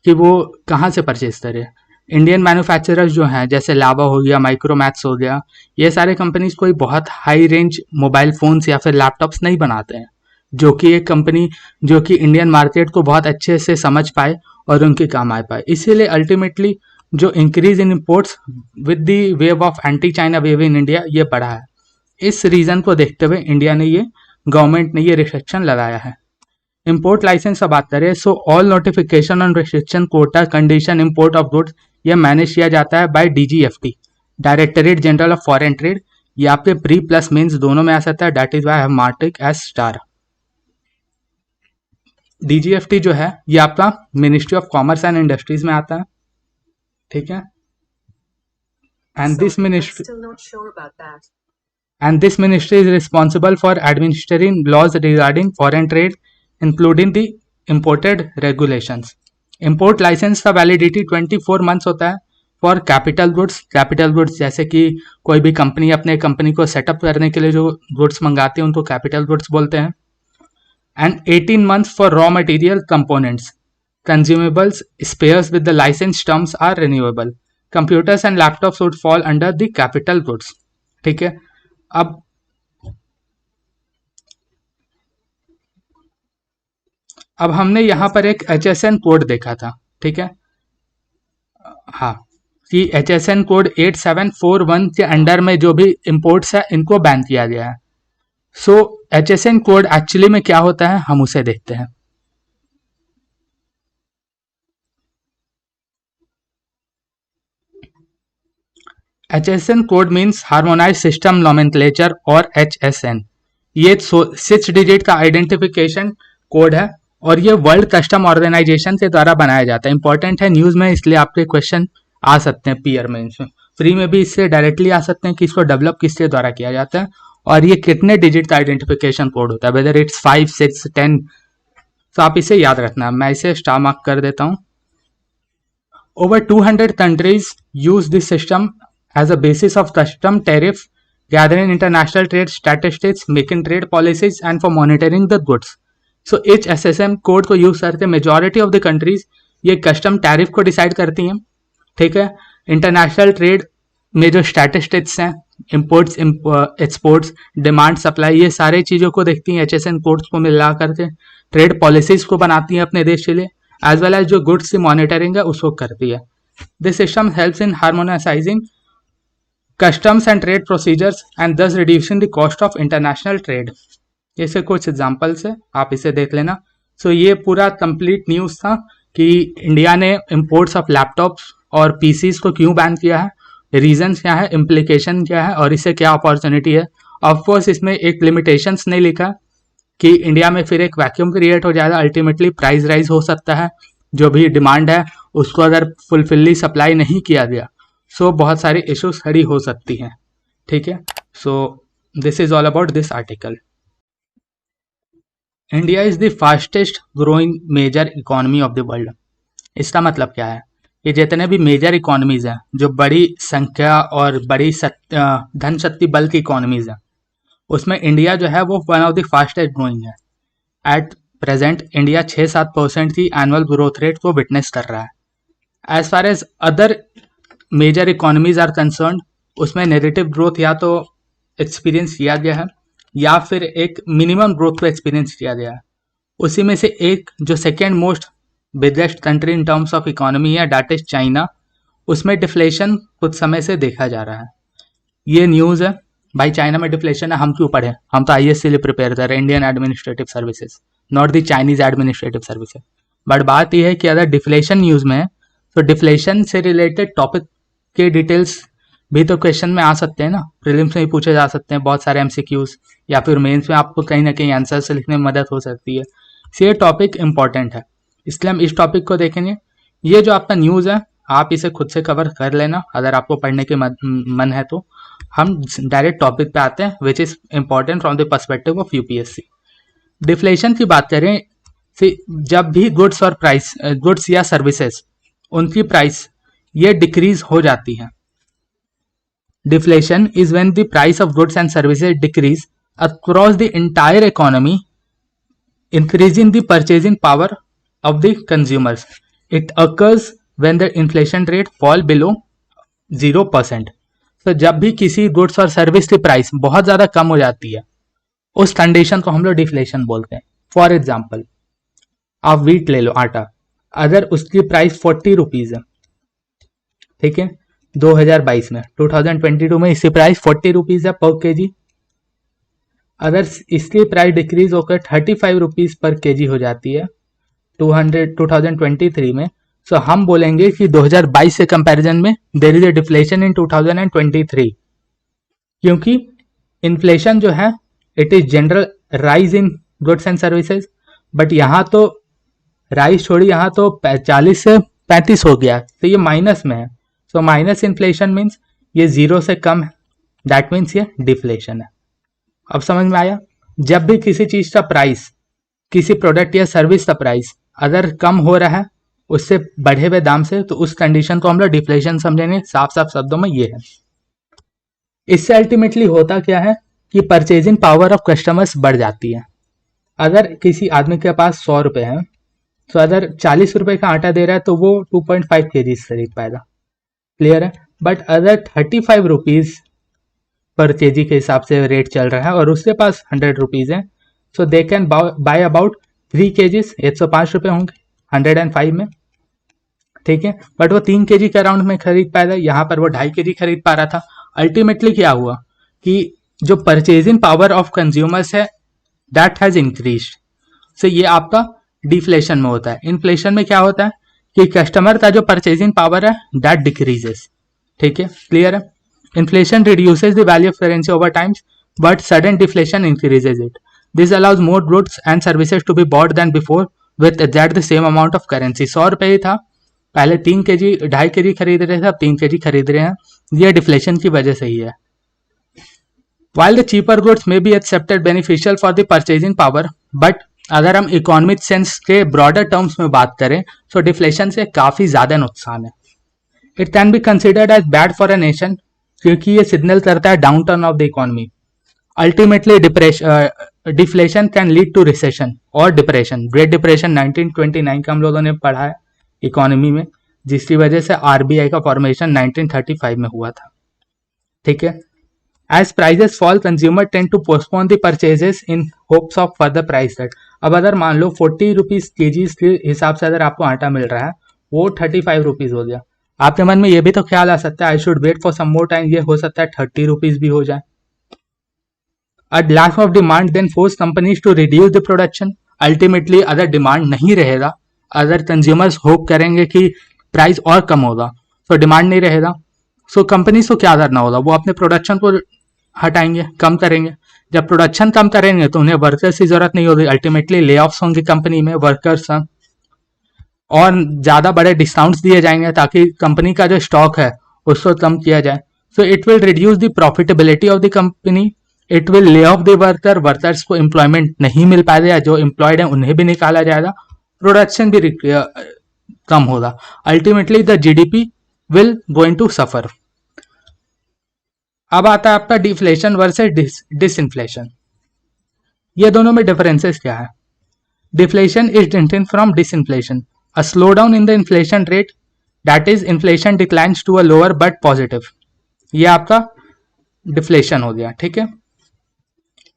कि वो कहाँ से परचेज करे। इंडियन मैन्युफैक्चरर्स जो हैं जैसे लावा हो गया, माइक्रोमैक्स हो गया, ये सारे कंपनीज कोई बहुत हाई रेंज मोबाइल फ़ोन्स या फिर लैपटॉप्स नहीं बनाते हैं, जो कि एक कंपनी जो कि इंडियन मार्केट को बहुत अच्छे से समझ पाए और उनके काम आ पाए। इसीलिए अल्टीमेटली जो increase in imports with the wave of anti China wave in India ये बढ़ा है। इस रीज़न को देखते हुए इंडिया ने ये गवर्नमेंट ने ये रिस्ट्रिक्शन लगाया है। इम्पोर्ट लाइसेंस से बात करें, so all notification on restriction, quota, condition, import of goods ये मैनेज किया जाता है by DGFT, directorate general of foreign trade. ये आपके प्री प्लस मेंस दोनों में आ सकता है, that is why I have marked it as star. DGFT जो है ये आपका ministry of commerce and industries में आता है, ठीक है। And this ministry is responsible for administering laws regarding foreign trade, including the imported regulations. Import license का वैलिडिटी 24 मंथ्स होता है for capital goods. Capital goods जैसे कि कोई भी कंपनी अपने कंपनी को सेटअप करने के लिए जो गुड्स मंगाती है उनको कैपिटल गुड्स बोलते हैं। And 18 months for raw material components, consumables, spares with the licence terms are renewable. Computers and laptops would fall under the capital goods, ठीक है। अब हमने यहाँ पर एक HSN कोड देखा था, ठीक है, हाँ, कि HSN कोड 8741 के अंडर में जो भी इंपोर्ट्स है इनको बैन किया गया है। सो HSN कोड एक्चुअली में क्या होता है हम उसे देखते हैं। HSN code means harmonise system nomenclature और HSN, ये 6 डिजिट का आइडेंटिफिकेशन कोड है और ये वर्ल्ड कस्टम ऑर्गेनाइजेशन के द्वारा बनाया जाता है। इंपॉर्टेंट है न्यूज़ में, इसलिए आपके क्वेश्चन आ सकते हैं पीयर में, फ्री में भी इससे डायरेक्टली आ सकते हैं कि इसको डेवलप किसके द्वारा किया जाता है और ये कितने डिजिट का आइडेंटिफिकेशन कोड होता है, वेदर इट्स 5, 6, 10। तो आप इसे याद रखना, मैं इसे स्टार मार्क कर देता हूँ। Over 200 countries use this system as a basis of custom tariff, gathering international trade statistics, making trade policies and for monitoring the goods. So each HSN code को यूज करके मेजॉरिटी ऑफ द कंट्रीज ये कस्टम टैरिफ को डिसाइड करती हैं, ठीक है। इंटरनेशनल ट्रेड में जो स्टैटिस्टिक्स हैं, इंपोर्ट्स, एक्सपोर्ट्स, डिमांड, सप्लाई, ये सारे चीज़ों को देखती हैं HSN कोड्स को मिला करके, ट्रेड पॉलिसीज को बनाती हैं अपने देश के लिए, एज वेल एज जो गुड्स की मॉनिटरिंग है उसको करती है। This system helps in harmonising customs and trade procedures and thus reducing the cost of international trade। ऐसे कुछ एग्जांपल्स है, आप इसे देख लेना। सो ये पूरा कंप्लीट न्यूज़ था कि इंडिया ने इंपोर्ट्स ऑफ लैपटॉप्स और PCs को क्यों बैन किया है, रीजंस क्या है, इम्प्लीकेशन क्या है और इससे क्या अपॉर्चुनिटी है। ऑफकोर्स इसमें एक लिमिटेशंस नहीं लिखा कि इंडिया में फिर एक वैक्यूम क्रिएट हो जाएगा, अल्टीमेटली प्राइस राइज हो सकता है, जो भी डिमांड है उसको अगर फुलफिल्ली सप्लाई नहीं किया गया सो बहुत सारी इश्यूज खड़ी हो सकती हैं, ठीक है। So this is all about this article. India is the fastest growing major economy of the world. इसका मतलब क्या है, कि जितने भी मेजर इकोनॉमीज हैं, जो बड़ी संख्या और बड़ी धन शक्ति बल की इकोनॉमीज हैं, उसमें इंडिया जो है वो one of the fastest growing है। एट प्रेजेंट इंडिया 6-7% की एनुअल ग्रोथ रेट को विटनेस कर रहा है। As far as other major economies are concern, उसमें नेगेटिव ग्रोथ या तो एक्सपीरियंस किया गया है या फिर एक मिनिमम ग्रोथ को एक्सपीरियंस किया गया है। उसी में से एक जो second most biggest country in terms of economy है, दैट इज चाइना, उसमें डिफ्लेशन कुछ समय से देखा जा रहा है। ये न्यूज़ है भाई, चाइना में डिफ्लेशन है, हम क्यों पढ़े? हम तो IAS के लिए प्रिपेयर कर रहे हैं, Indian administrative services, not the Chinese administrative services. But बात यह है कि अगर डिफ्लेशन न्यूज़ में है तो डिफ्लेशन से रिलेटेड टॉपिक के डिटेल्स भी तो क्वेश्चन में आ सकते हैं ना, प्रीलिम्स में भी पूछे जा सकते हैं, बहुत सारे MCQs, या फिर मेंस में आपको कहीं ना कहीं आंसर से लिखने में मदद हो सकती है। तो ये टॉपिक इंपॉर्टेंट है, इसलिए हम इस टॉपिक को देखेंगे। ये जो आपका न्यूज़ है आप इसे खुद से कवर कर लेना अगर आपको पढ़ने के मन है तो। हम डायरेक्ट टॉपिक पे आते हैं, which is important from the perspective of UPSC। Deflation की बात करें, जब भी गुड्स या सर्विसेज उनकी प्राइस ये डिक्रीज हो जाती है। Deflation is when the price of goods and services decrease across the entire economy, increasing the purchasing power of the consumers. It occurs when the inflation rate fall below 0%. तो जब भी किसी गुड्स और सर्विस की प्राइस बहुत ज़्यादा कम हो जाती है, उस कंडीशन को हम लोग डिफ्लेशन बोलते हैं। फॉर एग्जाम्पल, आप वीट ले लो, आटा, अगर उसकी प्राइस 40 रुपीज़ है, ठीक है, 2022 में, 2022 में इसकी प्राइस 40 रुपीज़ है पर केजी। अगर इसकी प्राइस डिक्रीज होकर 35 रुपीज़ पर केजी हो जाती है 2023 में, तो हम बोलेंगे कि 2022 से कंपैरिजन में देयर इज ए डिफ्लेशन इन 2023, क्योंकि इन्फ्लेशन जो है it is general rise in goods and services, but यहाँ तो राइज छोड़ी, यहाँ तो 40 से 35 हो गया, तो ये माइनस में है। सो माइनस इन्फ्लेशन मीन्स ये 0 से कम है, दैट मीन्स ये डिफ्लेशन है। अब समझ में आया? जब भी किसी चीज का प्राइस, किसी प्रोडक्ट या सर्विस का प्राइस अगर कम हो रहा है उससे बढ़े हुए दाम से, तो उस कंडीशन को हम लोग डिफ्लेशन समझेंगे। साफ साफ शब्दों में ये है। इससे अल्टीमेटली होता क्या है कि परचेजिंग पावर ऑफ कस्टमर्स बढ़ जाती है। अगर किसी आदमी के पास 100 रुपये है, तो अगर 40 रुपये का आटा दे रहा है तो वो 2.5 kg खरीद पाएगा, क्लियर है। बट अगर 35 रुपीज़ पर केजी के हिसाब से रेट चल रहा है और उसके पास 100 रुपीज़ है, so they can buy about 3 kg, 105 रुपये होंगे 105 में, ठीक है। बट वो 3 kg के अराउंड में खरीद पाएगा, यहाँ पर वो 2.5 kg खरीद पा रहा था। अल्टीमेटली क्या हुआ कि जो परचेजिंग पावर ऑफ कंज्यूमर्स है दैट हैज इंक्रीज्ड। सो ये आपका डिफ्लेशन में होता है। इन्फ्लेशन में क्या होता है कि कस्टमर का जो परचेजिंग पावर है दैट डिक्रीजेस, ठीक है, क्लियर है। Inflation reduces the value of currency over time, but sudden deflation increases it. This allows more goods and services to be bought than before with exact the same amount of currency. 100 रुपये ही था, पहले 3 kg 2.5 kg खरीद रहे थे, अब 3 kg खरीद रहे हैं। यह डिफ्लेशन की वजह से ही है। While the cheaper goods may be accepted beneficial for the purchasing power, but अगर हम इकोनॉमिक सेंस के ब्रॉडर टर्म्स में बात करें तो डिफ्लेशन से काफ़ी ज़्यादा नुकसान है। It can be considered as bad for a nation क्योंकि ये सिग्नल करता है down turn of the economy. Ultimately deflation can lead to recession और डिप्रेशन। ग्रेट डिप्रेशन 1929 का हम लोगों ने पढ़ा है इकोनॉमी में, जिसकी वजह से RBI का फॉर्मेशन 1935 में हुआ था, ठीक है। As prices fall consumer tend to postpone the purchases in hopes of further price cut. अब अगर मान लो 40 रुपीज़ केजी के हिसाब से अगर आपको आटा मिल रहा है, वो 35 रुपीज़ हो गया, आपके मन में ये भी तो ख्याल आ सकता है I should wait for some more time, ये हो सकता है 30 रुपीज़ भी हो जाए। A lack of demand then force companies to reduce the production. Ultimately अगर डिमांड नहीं रहेगा, अगर कंज्यूमर्स होप करेंगे कि प्राइस और कम होगा, तो डिमांड नहीं रहेगा, सो कंपनीज को क्या करना होगा, वो अपने प्रोडक्शन को हटाएंगे, कम करेंगे। जब प्रोडक्शन कम करेंगे तो उन्हें वर्कर्स की जरूरत नहीं होगी, अल्टीमेटली ले ऑफ्स होंगे कंपनी में, वर्कर्स और ज़्यादा बड़े डिस्काउंट्स दिए जाएंगे ताकि कंपनी का जो स्टॉक है उसको कम किया जाए। सो it will reduce the profitability of the company, it will lay off the workers को एम्प्लॉयमेंट नहीं मिल पाएगा, या जो एम्प्लॉयड है उन्हें भी निकाला जाएगा, प्रोडक्शन भी कम होगा, ultimately the GDP will going to suffer. अब आता है आपका डिफ्लेशन वर्सेस डिसइंफ्लेशन। ये दोनों में डिफरेंसेस क्या है? Deflation is different from disinflation, a slow down in the inflation rate, that is inflation declines to a lower but positive. ये आपका डिफ्लेशन हो गया, ठीक है।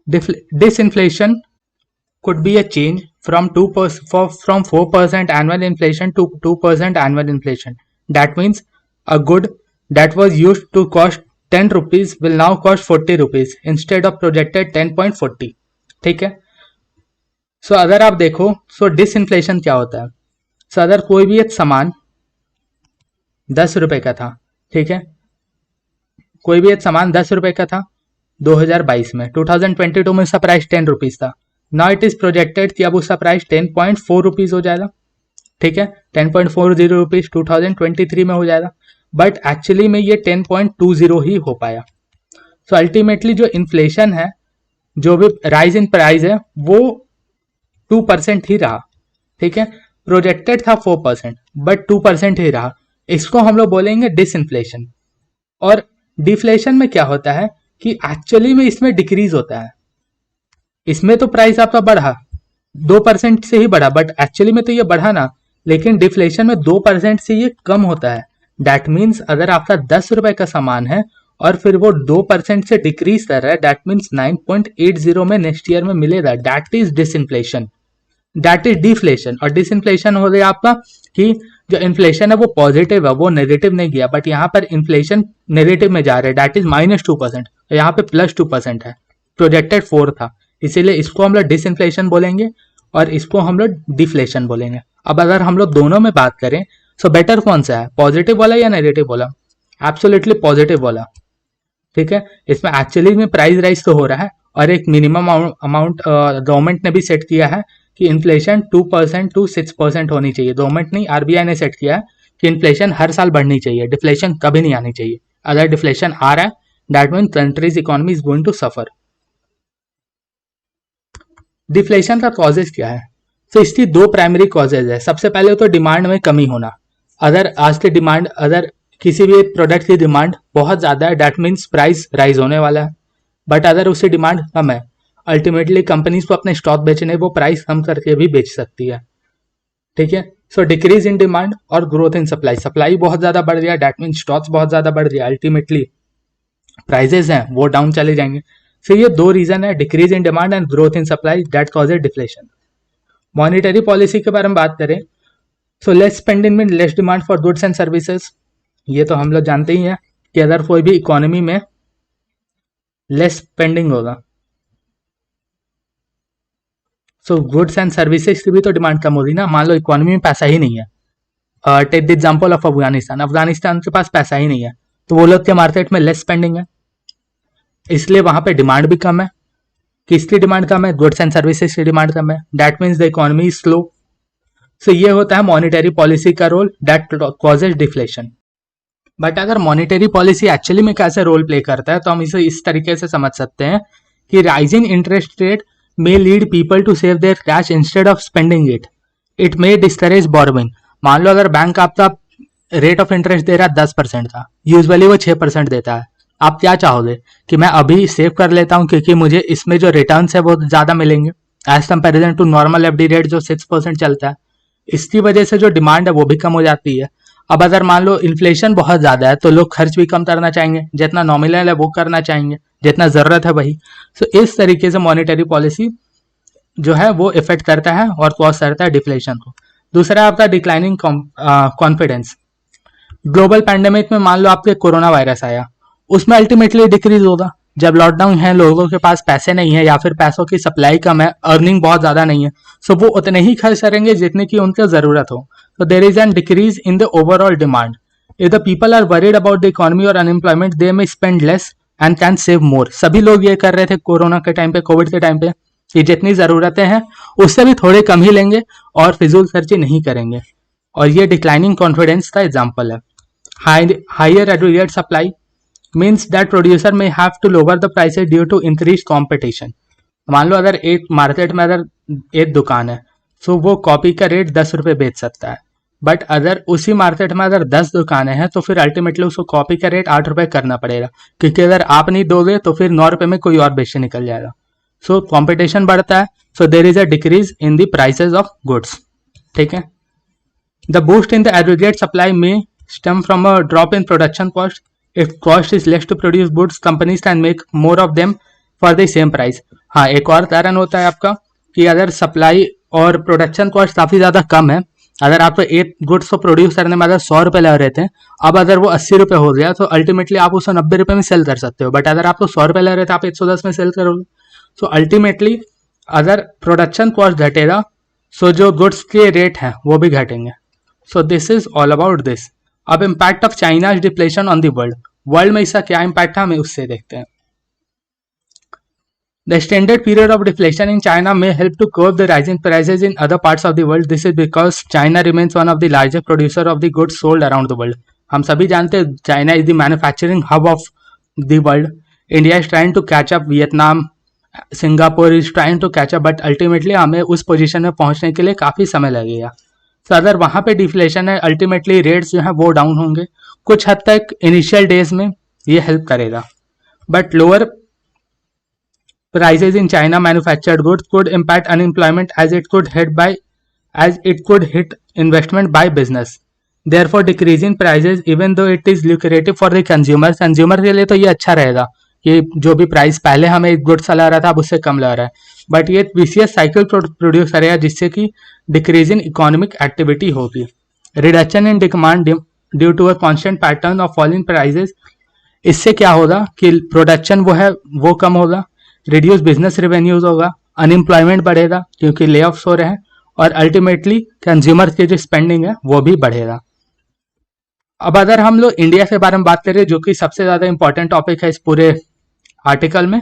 डिसइंफ्लेशन could be a change from 4% annual inflation to 2% annual inflation. That means a good that was used to cost 10 rupees will now cost 40 rupees instead of projected 10.40. ठीक है। सो अगर आप देखो डिसइंफ्लेशन क्या होता है? सो अगर कोई भी एक सामान 10 रुपए का था, ठीक है, कोई भी एक सामान 10 रुपए का था 2022 में, 2022 में उसका प्राइस 10 रुपीज था। नाउ इट इज प्रोजेक्टेड कि अब उसका प्राइस 10.4 रुपीज हो जाएगा, ठीक है, 10.40 रुपीज 2023 में हो जाएगा, बट एक्चुअली में ये 10.20 ही हो पाया। सो अल्टीमेटली जो इन्फ्लेशन है, जो भी राइज इन प्राइस है, वो 2% ही रहा, ठीक है। प्रोजेक्टेड था 4% बट 2% ही रहा। इसको हम लोग बोलेंगे डिसइन्फ्लेशन। और डिफ्लेशन में क्या होता है कि एक्चुअली में इसमें डिक्रीज होता है। इसमें तो प्राइस आपका बढ़ा 2% से ही बढ़ा, बट एक्चुअली में तो ये बढ़ा ना, लेकिन डिफ्लेशन में 2% से ये कम होता है। दैट मीन्स अगर आपका 10 रुपए का सामान है और फिर वो 2% से डिक्रीज कर रहा है, दैट मीन्स 9.80 में नेक्स्ट ईयर में मिलेगा। That is disinflation, that is deflation. और डिसइन्फ्लेशन हो गया आपका कि जो इन्फ्लेशन है वो पॉजिटिव है, वो नेगेटिव नहीं गया, बट यहाँ पर इन्फ्लेशन नेगेटिव में जा रहा है, दैट इज -2%, यहाँ पे +2% है, प्रोजेक्टेड 4 था, इसीलिए इसको हम लोग डिसइन्फ्लेशन बोलेंगे और इसको हम लोग डिफ्लेशन बोलेंगे। अब अगर हम लोग दोनों में बात करें सो बेटर कौन सा है, पॉजिटिव वाला या नेगेटिव वाला? एब्सोल्युटली पॉजिटिव वाला, ठीक है। इसमें एक्चुअली में प्राइस राइज तो हो रहा है और एक मिनिमम अमाउंट गवर्नमेंट ने भी सेट किया है कि इन्फ्लेशन 2% to 6% होनी चाहिए। गवर्नमेंट नहीं, आरबीआई ने सेट किया है कि इन्फ्लेशन हर साल बढ़नी चाहिए, डिफ्लेशन कभी नहीं आनी चाहिए। अगर डिफ्लेशन आ रहा है that mean countries economy is going to suffer. Deflation का कॉजेज क्या है? तो इसकी 2 प्राइमरी कॉजेज है। सबसे पहले तो डिमांड में कमी होना। अगर आज की डिमांड, अगर किसी भी प्रोडक्ट की डिमांड बहुत ज़्यादा है, दैट मीन्स प्राइस राइज होने वाला है। बट अगर उसकी डिमांड कम है, अल्टीमेटली कंपनीज को अपने स्टॉक बेचने, वो प्राइस कम करके भी बेच सकती है, ठीक है। सो डिक्रीज इन डिमांड और ग्रोथ इन सप्लाई। सप्लाई बहुत ज़्यादा बढ़ गया, दैट मीन्स स्टॉक्स बहुत ज़्यादा बढ़ गया, अल्टीमेटली प्राइजेस हैं वो डाउन चले जाएंगे। सो ये 2 रीजन है, decrease in demand and growth in supply, that causes deflation. Monetary policy के बारे में बात करें so less spending mean less demand for goods and services. ये तो हम लोग जानते ही हैं कि अगर कोई भी इकोनॉमी में लेस स्पेंडिंग होगा सो गुड्स एंड सर्विसेज की भी तो डिमांड कम होगी ना। मान लो इकोनॉमी में पैसा ही नहीं है, take the example of Afghanistan, Afghanistan के पास पैसा ही नहीं है, तो वो लोग के मार्केट में लेस स्पेंडिंग है, इसलिए वहां पे डिमांड भी कम है। किसकी डिमांड कम है? गुड्स एंड सर्विसेज की डिमांड कम है, that means the economy is slow. So ये होता है मॉनिटरी पॉलिसी का role, that causes deflation. But अगर मॉनिटरी पॉलिसी एक्चुअली में कैसे रोल प्ले करता है तो हम इसे इस तरीके से समझ सकते हैं कि rising interest rate may lead people to save their cash instead of spending it. It may discourage borrowing. मान लो अगर बैंक आपका रेट ऑफ इंटरेस्ट दे रहा है 10% का, यूजुअली वो 6% देता है, आप क्या चाहोगे कि मैं अभी सेव कर लेता हूँ क्योंकि मुझे इसमें जो रिटर्न्स है वो ज़्यादा मिलेंगे as comparison to normal FD rate जो 6% चलता है। इसकी वजह से जो डिमांड है वो भी कम हो जाती है। अब अगर मान लो इन्फ्लेशन बहुत ज़्यादा है तो लोग खर्च भी कम करना चाहेंगे, जितना नॉमिनल है वो करना चाहेंगे, जितना ज़रूरत है वही। सो इस तरीके से मॉनेटरी पॉलिसी जो है वो इफेक्ट करता है और कॉज करता है डिफ्लेशन को। दूसरा आपका डिक्लाइनिंग कॉन्फिडेंस। ग्लोबल पैंडेमिक में मान लो आपके कोरोना वायरस आया, उसमें अल्टीमेटली डिक्रीज होगा। जब लॉकडाउन है, लोगों के पास पैसे नहीं है या फिर पैसों की सप्लाई कम है, अर्निंग बहुत ज़्यादा नहीं है, सो वो उतने ही खर्च करेंगे जितने की उनको ज़रूरत हो। So there is an decrease in the overall demand. If the people are worried about the economy or unemployment, they may spend less and can save more. सभी लोग ये कर रहे थे कोरोना के टाइम पे, कोविड के टाइम पे, कि जितनी ज़रूरतें हैं उससे भी थोड़े कम ही लेंगे और फिजूल खर्ची नहीं करेंगे। और ये डिक्लाइनिंग कॉन्फिडेंस का एग्जाम्पल है। Higher aggregate supply means that producer may have to lower the prices due to increased competition. मान लो अगर एक मार्केट में अगर एक दुकान है सो वो कॉपी का रेट 10 रुपये बेच सकता है, बट अगर उसी मार्केट में अगर 10 दुकानें हैं तो फिर अल्टीमेटली उसको कॉपी का रेट 8 रुपए करना पड़ेगा, क्योंकि अगर आप नहीं दोगे तो फिर 9 रुपए में कोई और बेचने निकल जाएगा। सो कंपटीशन बढ़ता है, so there is a decrease in the prices of goods. ठीक है, the boost in the aggregate supply may stem from a drop in production cost. If cost is less to produce goods, companies can make more of them for the same price. हाँ, एक और कारण होता है आपका कि अगर सप्लाई और प्रोडक्शन कॉस्ट काफी ज्यादा कम है, अगर आप एक गुड्स को प्रोड्यूस करने में अगर 100 रुपए लग रहे थे, अब अगर वो 80 रुपए हो गया तो अल्टीमेटली आप उसको 90 रुपए में सेल कर सकते हो। बट अगर आपको 100 रुपए लग रहे थे, आप 110 में सेल करोगे। सो अल्टीमेटली अगर प्रोडक्शन कॉस्ट घटेगा, सो जो गुड्स के रेट हैं वो भी घटेंगे। So this is all about this. अब impact of China deflation on the world. World में इसका क्या इम्पैक्ट है, हमें उससे देखते हैं। The extended period of deflation in China may help to curb the rising prices in other parts of the world. This is because China remains one of the largest producer of the goods sold around the world. हम सभी जानते हैं China is the manufacturing hub of the world. India is trying to catch up, Vietnam, Singapore is trying to catch up, but ultimately हमें उस पोजीशन में पहुंचने के लिए काफ़ी समय लगेगा। तो अगर वहाँ पे डिफ्लेशन है, अल्टीमेटली रेट्स जो है वो डाउन होंगे। कुछ हद तक इनिशियल डेज में ये हेल्प करेगा, but lower prices in China manufactured goods could impact unemployment as it could hit investment by business. Therefore, decreasing prices even though it is lucrative for the consumers, consumer के लिए तो ये अच्छा रहेगा कि जो भी प्राइस पहले हमें गुड्स लग रहा था अब उससे कम लग रहा है, बट ये विशियस साइकिल प्रोड्यूस करेगा जिससे कि डिक्रीज इन इकोनॉमिक एक्टिविटी होगी। Reduction in demand due to a constant pattern of falling prices. इससे क्या होगा कि प्रोडक्शन वो है वो कम होगा, रिड्यूस बिजनेस रेवेन्यूज होगा, अनएम्प्लॉयमेंट बढ़ेगा क्योंकि ले ऑफ्स हो रहे हैं, और अल्टीमेटली कंज्यूमर की जो स्पेंडिंग है वो भी बढ़ेगा। अब अगर हम लोग इंडिया के बारे में बात करें, जो कि सबसे ज़्यादा इंपॉर्टेंट टॉपिक है इस पूरे आर्टिकल में,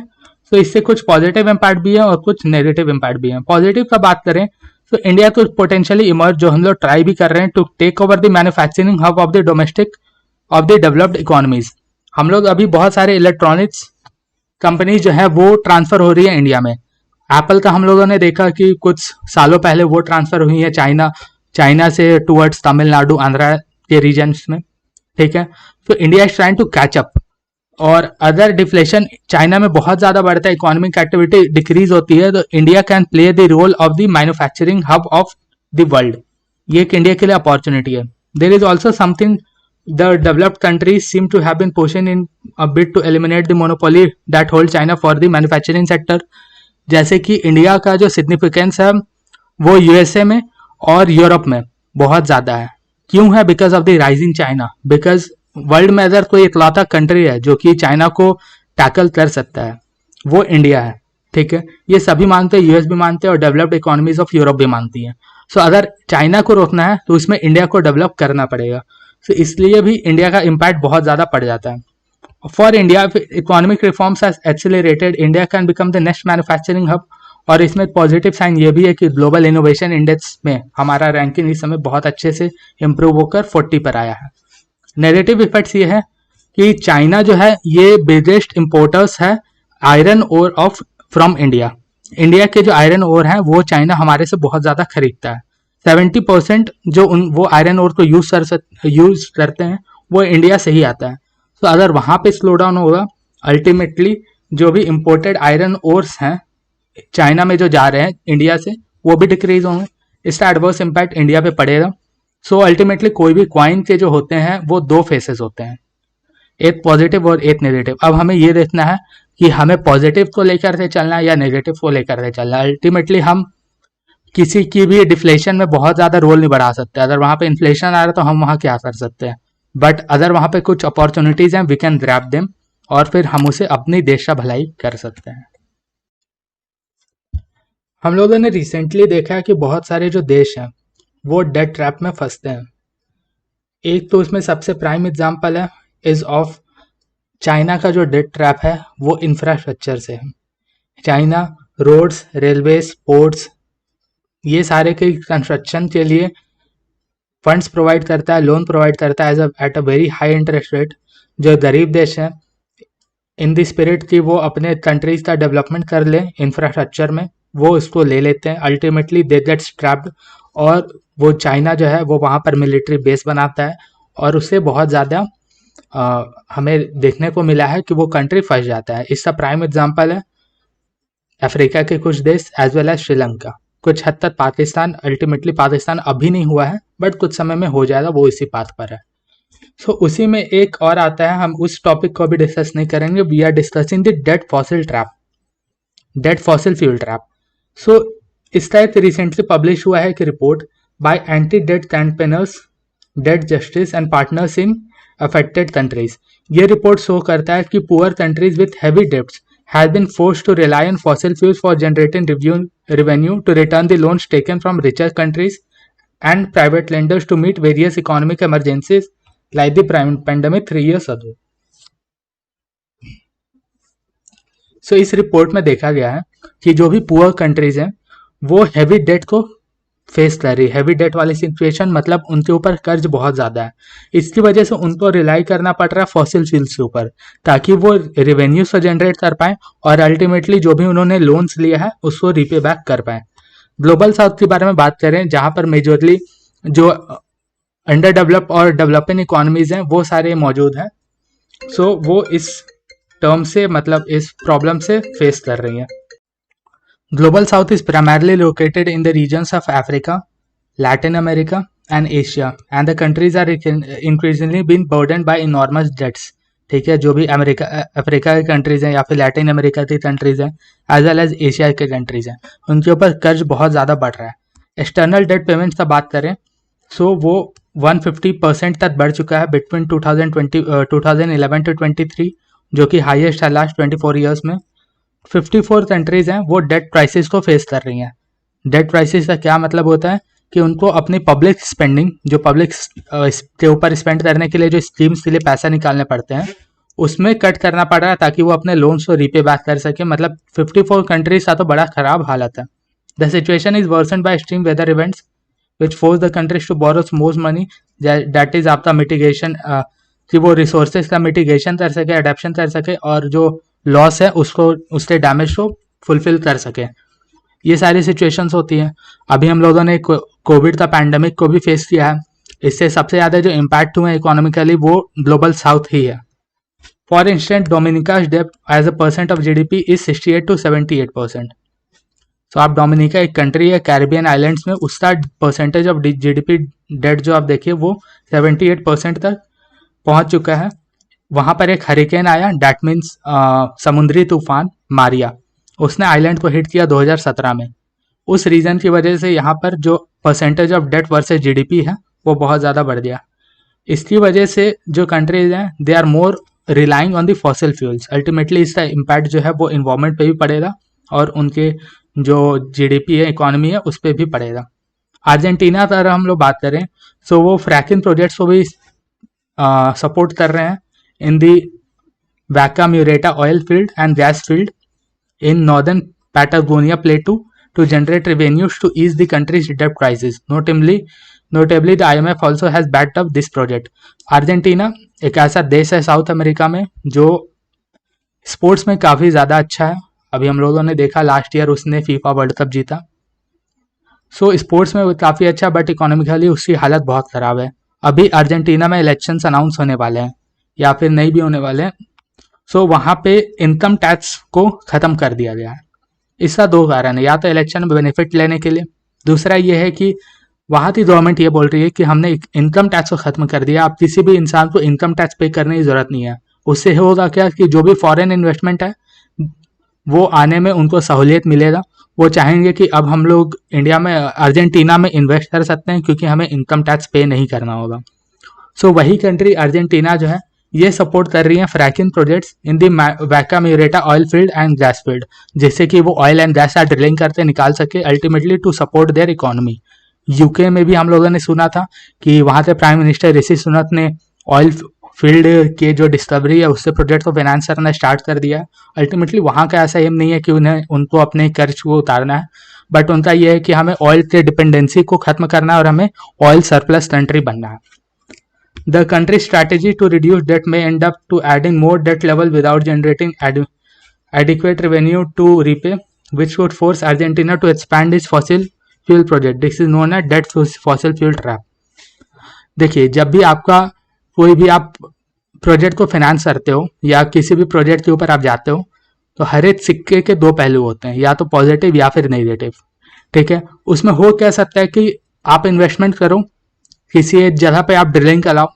तो इससे कुछ पॉजिटिव इम्पैक्ट भी है और कुछ नेगेटिव इम्पैक्ट भी है। पॉजिटिव का बात करें तो इंडिया को पोटेंशियली इमर्ज, जो हम लोग ट्राई भी कर रहे हैं, to take over the manufacturing hub of the domestic of the developed economies. हम लोग अभी बहुत सारे इलेक्ट्रॉनिक्स कंपनी जो है वो ट्रांसफर हो रही है इंडिया में। एप्पल का हम लोगों ने देखा कि कुछ सालों पहले वो ट्रांसफर हुई है चाइना से टुवर्ड्स तमिलनाडु, आंध्रा के रीजन्स में। ठीक है, तो India is trying to catch up. और अगर डिफ्लेशन चाइना में बहुत ज्यादा बढ़ता है, इकोनॉमिक एक्टिविटी डिक्रीज होती है, तो India can play the role of the manufacturing hub of the world. ये एक इंडिया के लिए अपॉर्चुनिटी है। There is also something the developed countries seem to have been pushing in a bid to eliminate the monopoly that hold China for the manufacturing sector. जैसे कि इंडिया का जो सिग्निफिकेंस है वो यूएसए में और यूरोप में बहुत ज़्यादा है। क्यों है? Because of the rising China. Because world में अगर कोई इकलौता कंट्री है जो कि चाइना को टैकल कर सकता है वो इंडिया है। ठीक है, ये सभी मानते हैं, यूएस भी मानते हैं और डेवलप्ड इकोनॉमीज ऑफ यूरोप भी मानती हैं। सो अगर चाइना को रोकना है तो उसमें इंडिया को डेवलप करना पड़ेगा। तो इसलिए भी इंडिया का इम्पैक्ट बहुत ज़्यादा पड़ जाता है। For India, economic reforms has accelerated, India can become the next manufacturing hub. और इसमें पॉजिटिव साइन ये भी है कि ग्लोबल इनोवेशन इंडेक्स में हमारा रैंकिंग इस समय बहुत अच्छे से इम्प्रूव होकर 40 पर आया है। नेगेटिव इफेक्ट्स ये है कि चाइना जो है ये बिगेस्ट इम्पोर्टर्स है iron ore of from India. India के जो आयरन ओर है वो चाइना हमारे से बहुत ज़्यादा खरीदता है। 70% जो वो आयरन ओर को यूज करते हैं वो इंडिया से ही आता है। तो अगर वहाँ पे स्लो डाउन होगा, अल्टीमेटली जो भी इम्पोर्टेड आयरन ओर्स हैं चाइना में जो जा रहे हैं इंडिया से वो भी डिक्रीज होंगे। इसका एडवर्स इम्पैक्ट इंडिया पे पड़ेगा। सो अल्टीमेटली कोई भी क्वाइन के जो होते हैं वो दो फेसेस होते हैं, एक पॉजिटिव और एक नेगेटिव। अब हमें ये देखना है कि हमें पॉजिटिव को लेकर के चलना है या नेगेटिव को लेकर के चलना है। अल्टीमेटली हम किसी की भी डिफ्लेशन में बहुत ज़्यादा रोल नहीं बढ़ा सकते। अगर वहाँ पे इन्फ्लेशन आ रहा है तो हम वहाँ क्या कर सकते हैं, बट अगर वहाँ पे कुछ अपॉर्चुनिटीज़ हैं वी कैन ग्रैब देम और फिर हम उसे अपनी देश का भलाई कर सकते हैं। हम लोगों ने रिसेंटली देखा है कि बहुत सारे जो देश हैं वो डेट ट्रैप में फंसते हैं। एक तो उसमें सबसे प्राइम एग्जाम्पल है इज ऑफ चाइना का जो डेट ट्रैप है वो इंफ्रास्ट्रक्चर से है। चाइना रोड्स, रेलवेज, पोर्ट्स, ये सारे के कंस्ट्रक्शन के लिए फंड्स प्रोवाइड करता है, लोन प्रोवाइड करता है at a very high interest rate. जो गरीब देश हैं इन द स्पिरिट कि वो अपने कंट्रीज का डेवलपमेंट कर ले इंफ्रास्ट्रक्चर में, वो इसको ले लेते हैं। अल्टीमेटली दे गेट ट्रैप्ड और वो चाइना जो है वो वहाँ पर मिलिट्री बेस बनाता है और उससे बहुत ज़्यादा हमें देखने को मिला है कि वो कंट्री फंस जाता है। इसका प्राइम एग्जांपल है अफ्रीका के कुछ देश एज वेल एज श्रीलंका, कुछ हद तक पाकिस्तान। अल्टीमेटली पाकिस्तान अभी नहीं हुआ है बट कुछ समय में हो जाएगा, वो इसी पाथ पर है। सो उसी में एक और आता है, हम उस टॉपिक को भी डिस्कस नहीं करेंगे। We are discussing the debt fossil trap, debt fossil fuel trap. So इसका एक रिसेंटली पब्लिश हुआ है एक report by anti debt campaigners, debt justice and partners in affected countries. ये रिपोर्ट शो करता है कि poor countries with heavy debts have been forced to rely on fossil fuels for generating revenue to return the loans taken from richer countries and private lenders to meet various economic emergencies like the pandemic 3 years ago. So इस रिपोर्ट में देखा गया है कि जो भी पुअर कंट्रीज हैं वो हैवी डेट को फेस कर रही है। हैवी डेट वाली सिचुएशन मतलब उनके ऊपर कर्ज बहुत ज़्यादा है, इसकी वजह से उनको रिलाई करना पड़ रहा है फॉसिल फ्यूल्स के ऊपर ताकि वो रेवेन्यूज को जनरेट कर पाए और अल्टीमेटली जो भी उन्होंने लोन्स लिया है उसको रीपे बैक कर पाए। ग्लोबल साउथ के बारे में बात करें जहाँ पर मेजरली जो अंडर डेवलप और डेवलपिंग इकोनॉमीज हैं वो सारे मौजूद हैं। सो वो इस टर्म से मतलब इस प्रॉब्लम से फेस कर रही हैं। Global South is primarily located in the regions of Africa, Latin America, and Asia, and the countries are increasingly being burdened by enormous debts. ठीक है, जो भी अफ्रीका के कंट्रीज हैं या फिर लैटिन अमेरिका की कंट्रीज हैं एज वेल एज एशिया के कंट्रीज हैं, उनके ऊपर कर्ज बहुत ज़्यादा बढ़ रहा है। एक्सटर्नल डेट पेमेंट्स का बात करें सो वो 150% तक बढ़ चुका है बिटवीन 2011 टू 23, जो कि हाईएस्ट है लास्ट 24 ईयर्स में। 54 कंट्रीज हैं वो डेट क्राइसिस को फेस कर रही हैं। डेट क्राइसिस का क्या मतलब होता है कि उनको अपनी पब्लिक स्पेंडिंग, जो पब्लिक के ऊपर स्पेंड करने के लिए जो स्कीम्स के लिए पैसा निकालने पड़ते हैं उसमें कट करना पड़ रहा है ताकि वो अपने लोन्स को रीपे बैक कर सके। मतलब 54 कंट्रीज का तो बड़ा खराब हालत है। The situation is worsen by extreme weather events which force the countries to borrow most money, that is आपका मिटिगेशन, कि वो रिसोर्सेज का मिटिगेशन कर सके, अडेप्शन कर सके और जो लॉस है उसको, उसके डैमेज को फुलफिल कर सके। ये सारी सिचुएशंस होती हैं। अभी हम लोगों ने कोविड का पैंडमिक को भी फेस किया है, इससे सबसे ज़्यादा जो इम्पैक्ट हुए इकोनॉमिकली वो ग्लोबल साउथ ही है। फॉर इंस्टेंट डोमिनिकाज डेब्ट as a percent of GDP is 68 to 78%। तो आप डोमिनिका एक कंट्री है कैरिबियन आइलैंड्स में, उसका परसेंटेज ऑफ GDP डेट जो आप देखिए वो 78% तक पहुंच चुका है। वहाँ पर एक हरिकेन आया, डैट मीन्स समुद्री तूफान मारिया, उसने आइलैंड को हिट किया 2017 में। उस रीजन की वजह से यहाँ पर जो percentage of debt versus GDP है वो बहुत ज़्यादा बढ़ गया। इसकी वजह से जो कंट्रीज हैं they are more relying on the fossil fuels. Ultimately इसका इम्पैक्ट जो है वो इन्वायरमेंट पे भी पड़ेगा और उनके जो GDP है, इकोनॉमी है, उस पर भी पड़ेगा। अर्जेंटीना का अगर हम लोग बात करें तो वो फ्रैकिंग प्रोजेक्ट्स को भी सपोर्ट कर रहे हैं in the Vaca Muerta oil field and gas field in northern Patagonia Plateau to generate revenues to ease the country's debt crisis. Notably, the IMF also has backed up this project. Argentina एक ऐसा देश है साउथ अमेरिका में जो स्पोर्ट्स में काफ़ी ज़्यादा अच्छा है। अभी हम लोगों ने देखा लास्ट ईयर उसने फीफा वर्ल्ड कप जीता। सो स्पोर्ट्स में काफ़ी अच्छा, बट इकोनॉमिकली उसकी हालत बहुत ख़राब है। अभी अर्जेंटीना में इलेक्शंस अनाउंस होने वाले हैं या फिर नहीं भी होने वाले हैं। सो वहाँ पे इनकम टैक्स को ख़त्म कर दिया गया है। इसका दो कारण है, या तो इलेक्शन में बेनिफिट लेने के लिए, दूसरा ये है कि वहाँ की गवर्नमेंट ये बोल रही है कि हमने इनकम टैक्स को ख़त्म कर दिया, अब किसी भी इंसान को इनकम टैक्स पे करने की ज़रूरत नहीं है। उससे होगा क्या कि जो भी फॉरेन इन्वेस्टमेंट है वो आने में उनको सहूलियत मिलेगा। वो चाहेंगे कि अब हम लोग इंडिया में, अर्जेंटीना में इन्वेस्ट कर सकते हैं क्योंकि हमें इनकम टैक्स पे नहीं करना होगा। सो वही कंट्री अर्जेंटीना जो है ये सपोर्ट कर रही है fracking projects in the Vaca Muerta oil field and gas field, जिससे कि वो ऑयल एंड गैस का ड्रिलिंग करते निकाल सके, ultimately to support their economy. UK में भी हम लोगों ने सुना था कि वहाँ के प्राइम मिनिस्टर ऋषि सुनक ने ऑयल फील्ड के जो डिस्कवरी है उससे प्रोजेक्ट को फाइनेंस करना स्टार्ट कर दिया है। अल्टीमेटली वहाँ का ऐसा एम नहीं है कि उनको अपने कर्ज को उतारना है, बट उनका यह है कि हमें ऑयल के डिपेंडेंसी को खत्म करना है और हमें ऑयल सरप्लस कंट्री बनना है। The country's strategy to reduce debt may end up to adding more debt level without generating adequate revenue to repay, which would force Argentina to expand its fossil fuel project, this is known as debt fossil fuel trap. देखिए, जब भी आपका कोई भी आप प्रोजेक्ट को फाइनेंस करते हो या किसी भी प्रोजेक्ट के ऊपर आप जाते हो, तो हर एक सिक्के के दो पहलू होते हैं, या तो पॉजिटिव या फिर नेगेटिव। ठीक है, उसमें हो क्या सकता है कि आप इन्वेस्टमेंट करो, किसी एक जगह पे आप ड्रिलिंग कराओ,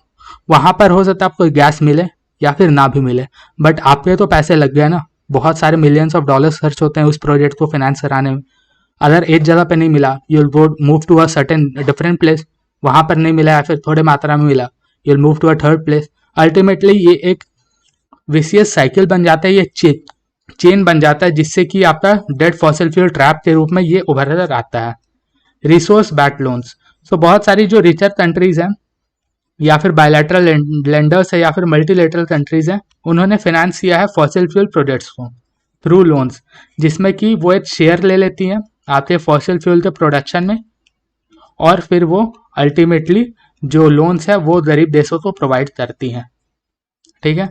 वहां पर हो सकता है आपको गैस मिले या फिर ना भी मिले, बट आपके तो पैसे लग गए ना, बहुत सारे मिलियंस ऑफ डॉलर्स खर्च होते हैं उस प्रोजेक्ट को फाइनेंस कराने में। अगर एक जगह पे नहीं मिला, you'll move to a certain different place, वहां पर नहीं मिला या फिर थोड़े मात्रा में मिला, you'll move to a third place. Ultimately ये एक विशियस साइकिल बन जाता है, ये चेन बन जाता है, जिससे कि आपका डेड फॉसिल फ्यूल ट्रैप के रूप में ये उभर कर आता है। रिसोर्स बैक्ड लोन्स, सो बहुत सारी जो रिचर कंट्रीज हैं या फिर बायलैटरल लेंडर्स है या फिर मल्टीलेटरल कंट्रीज हैं, उन्होंने फाइनेंस किया है फॉसिल फ्यूल प्रोजेक्ट्स को थ्रू लोन्स, जिसमें कि वो एक शेयर ले लेती हैं आपके फॉसिल फ्यूल के प्रोडक्शन में, और फिर वो अल्टीमेटली जो लोन्स है वो गरीब देशों को प्रोवाइड करती हैं। ठीक है,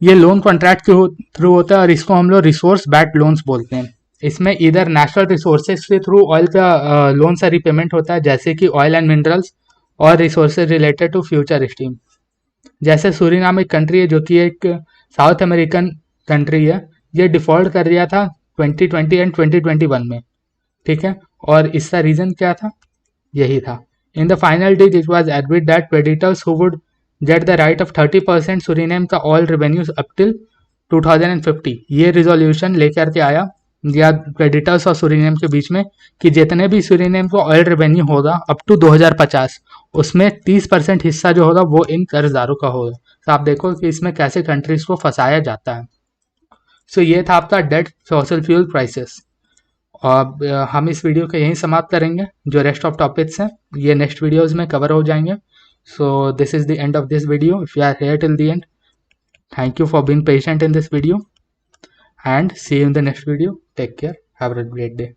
ये लोन कॉन्ट्रैक्ट के थ्रू होता है और इसको हम लोग रिसोर्स बैक्ड लोन्स बोलते हैं। इसमें इधर नेशनल रिसोर्सेज के थ्रू ऑयल का लोन सा रिपेमेंट होता है, जैसे कि ऑयल एंड मिनरल्स और resources related to future stream. जैसे सूरीनाम एक कंट्री है जो कि एक साउथ अमेरिकन कंट्री है, ये डिफॉल्ट कर दिया था 2020 एंड 2021 में। ठीक है, और इसका रीजन क्या था, यही था। In the final deal it was agreed that creditors who would get the right of 30% Suriname का ऑयल रेवेन्यूज अप टिल 2050, ये रिजोल्यूशन लेकर के आया या क्रेडिटर्स और सूरीनाम के बीच में कि जितने भी सूरीनाम को ऑयल रेवेन्यू होगा अप टू 2050, उसमें 30% हिस्सा जो होगा वो इन कर्जदारों का होगा। तो आप देखो कि इसमें कैसे कंट्रीज को फंसाया जाता है। सो ये था आपका डेड फॉसिल फ्यूल क्राइसिस। अब हम इस वीडियो को यहीं समाप्त करेंगे, जो रेस्ट ऑफ टॉपिक्स हैं ये नेक्स्ट वीडियोज में कवर हो जाएंगे। So this is the end of this video. If you are here till the end, thank you for being patient in this video and see you in the next video. Take care, have a great day.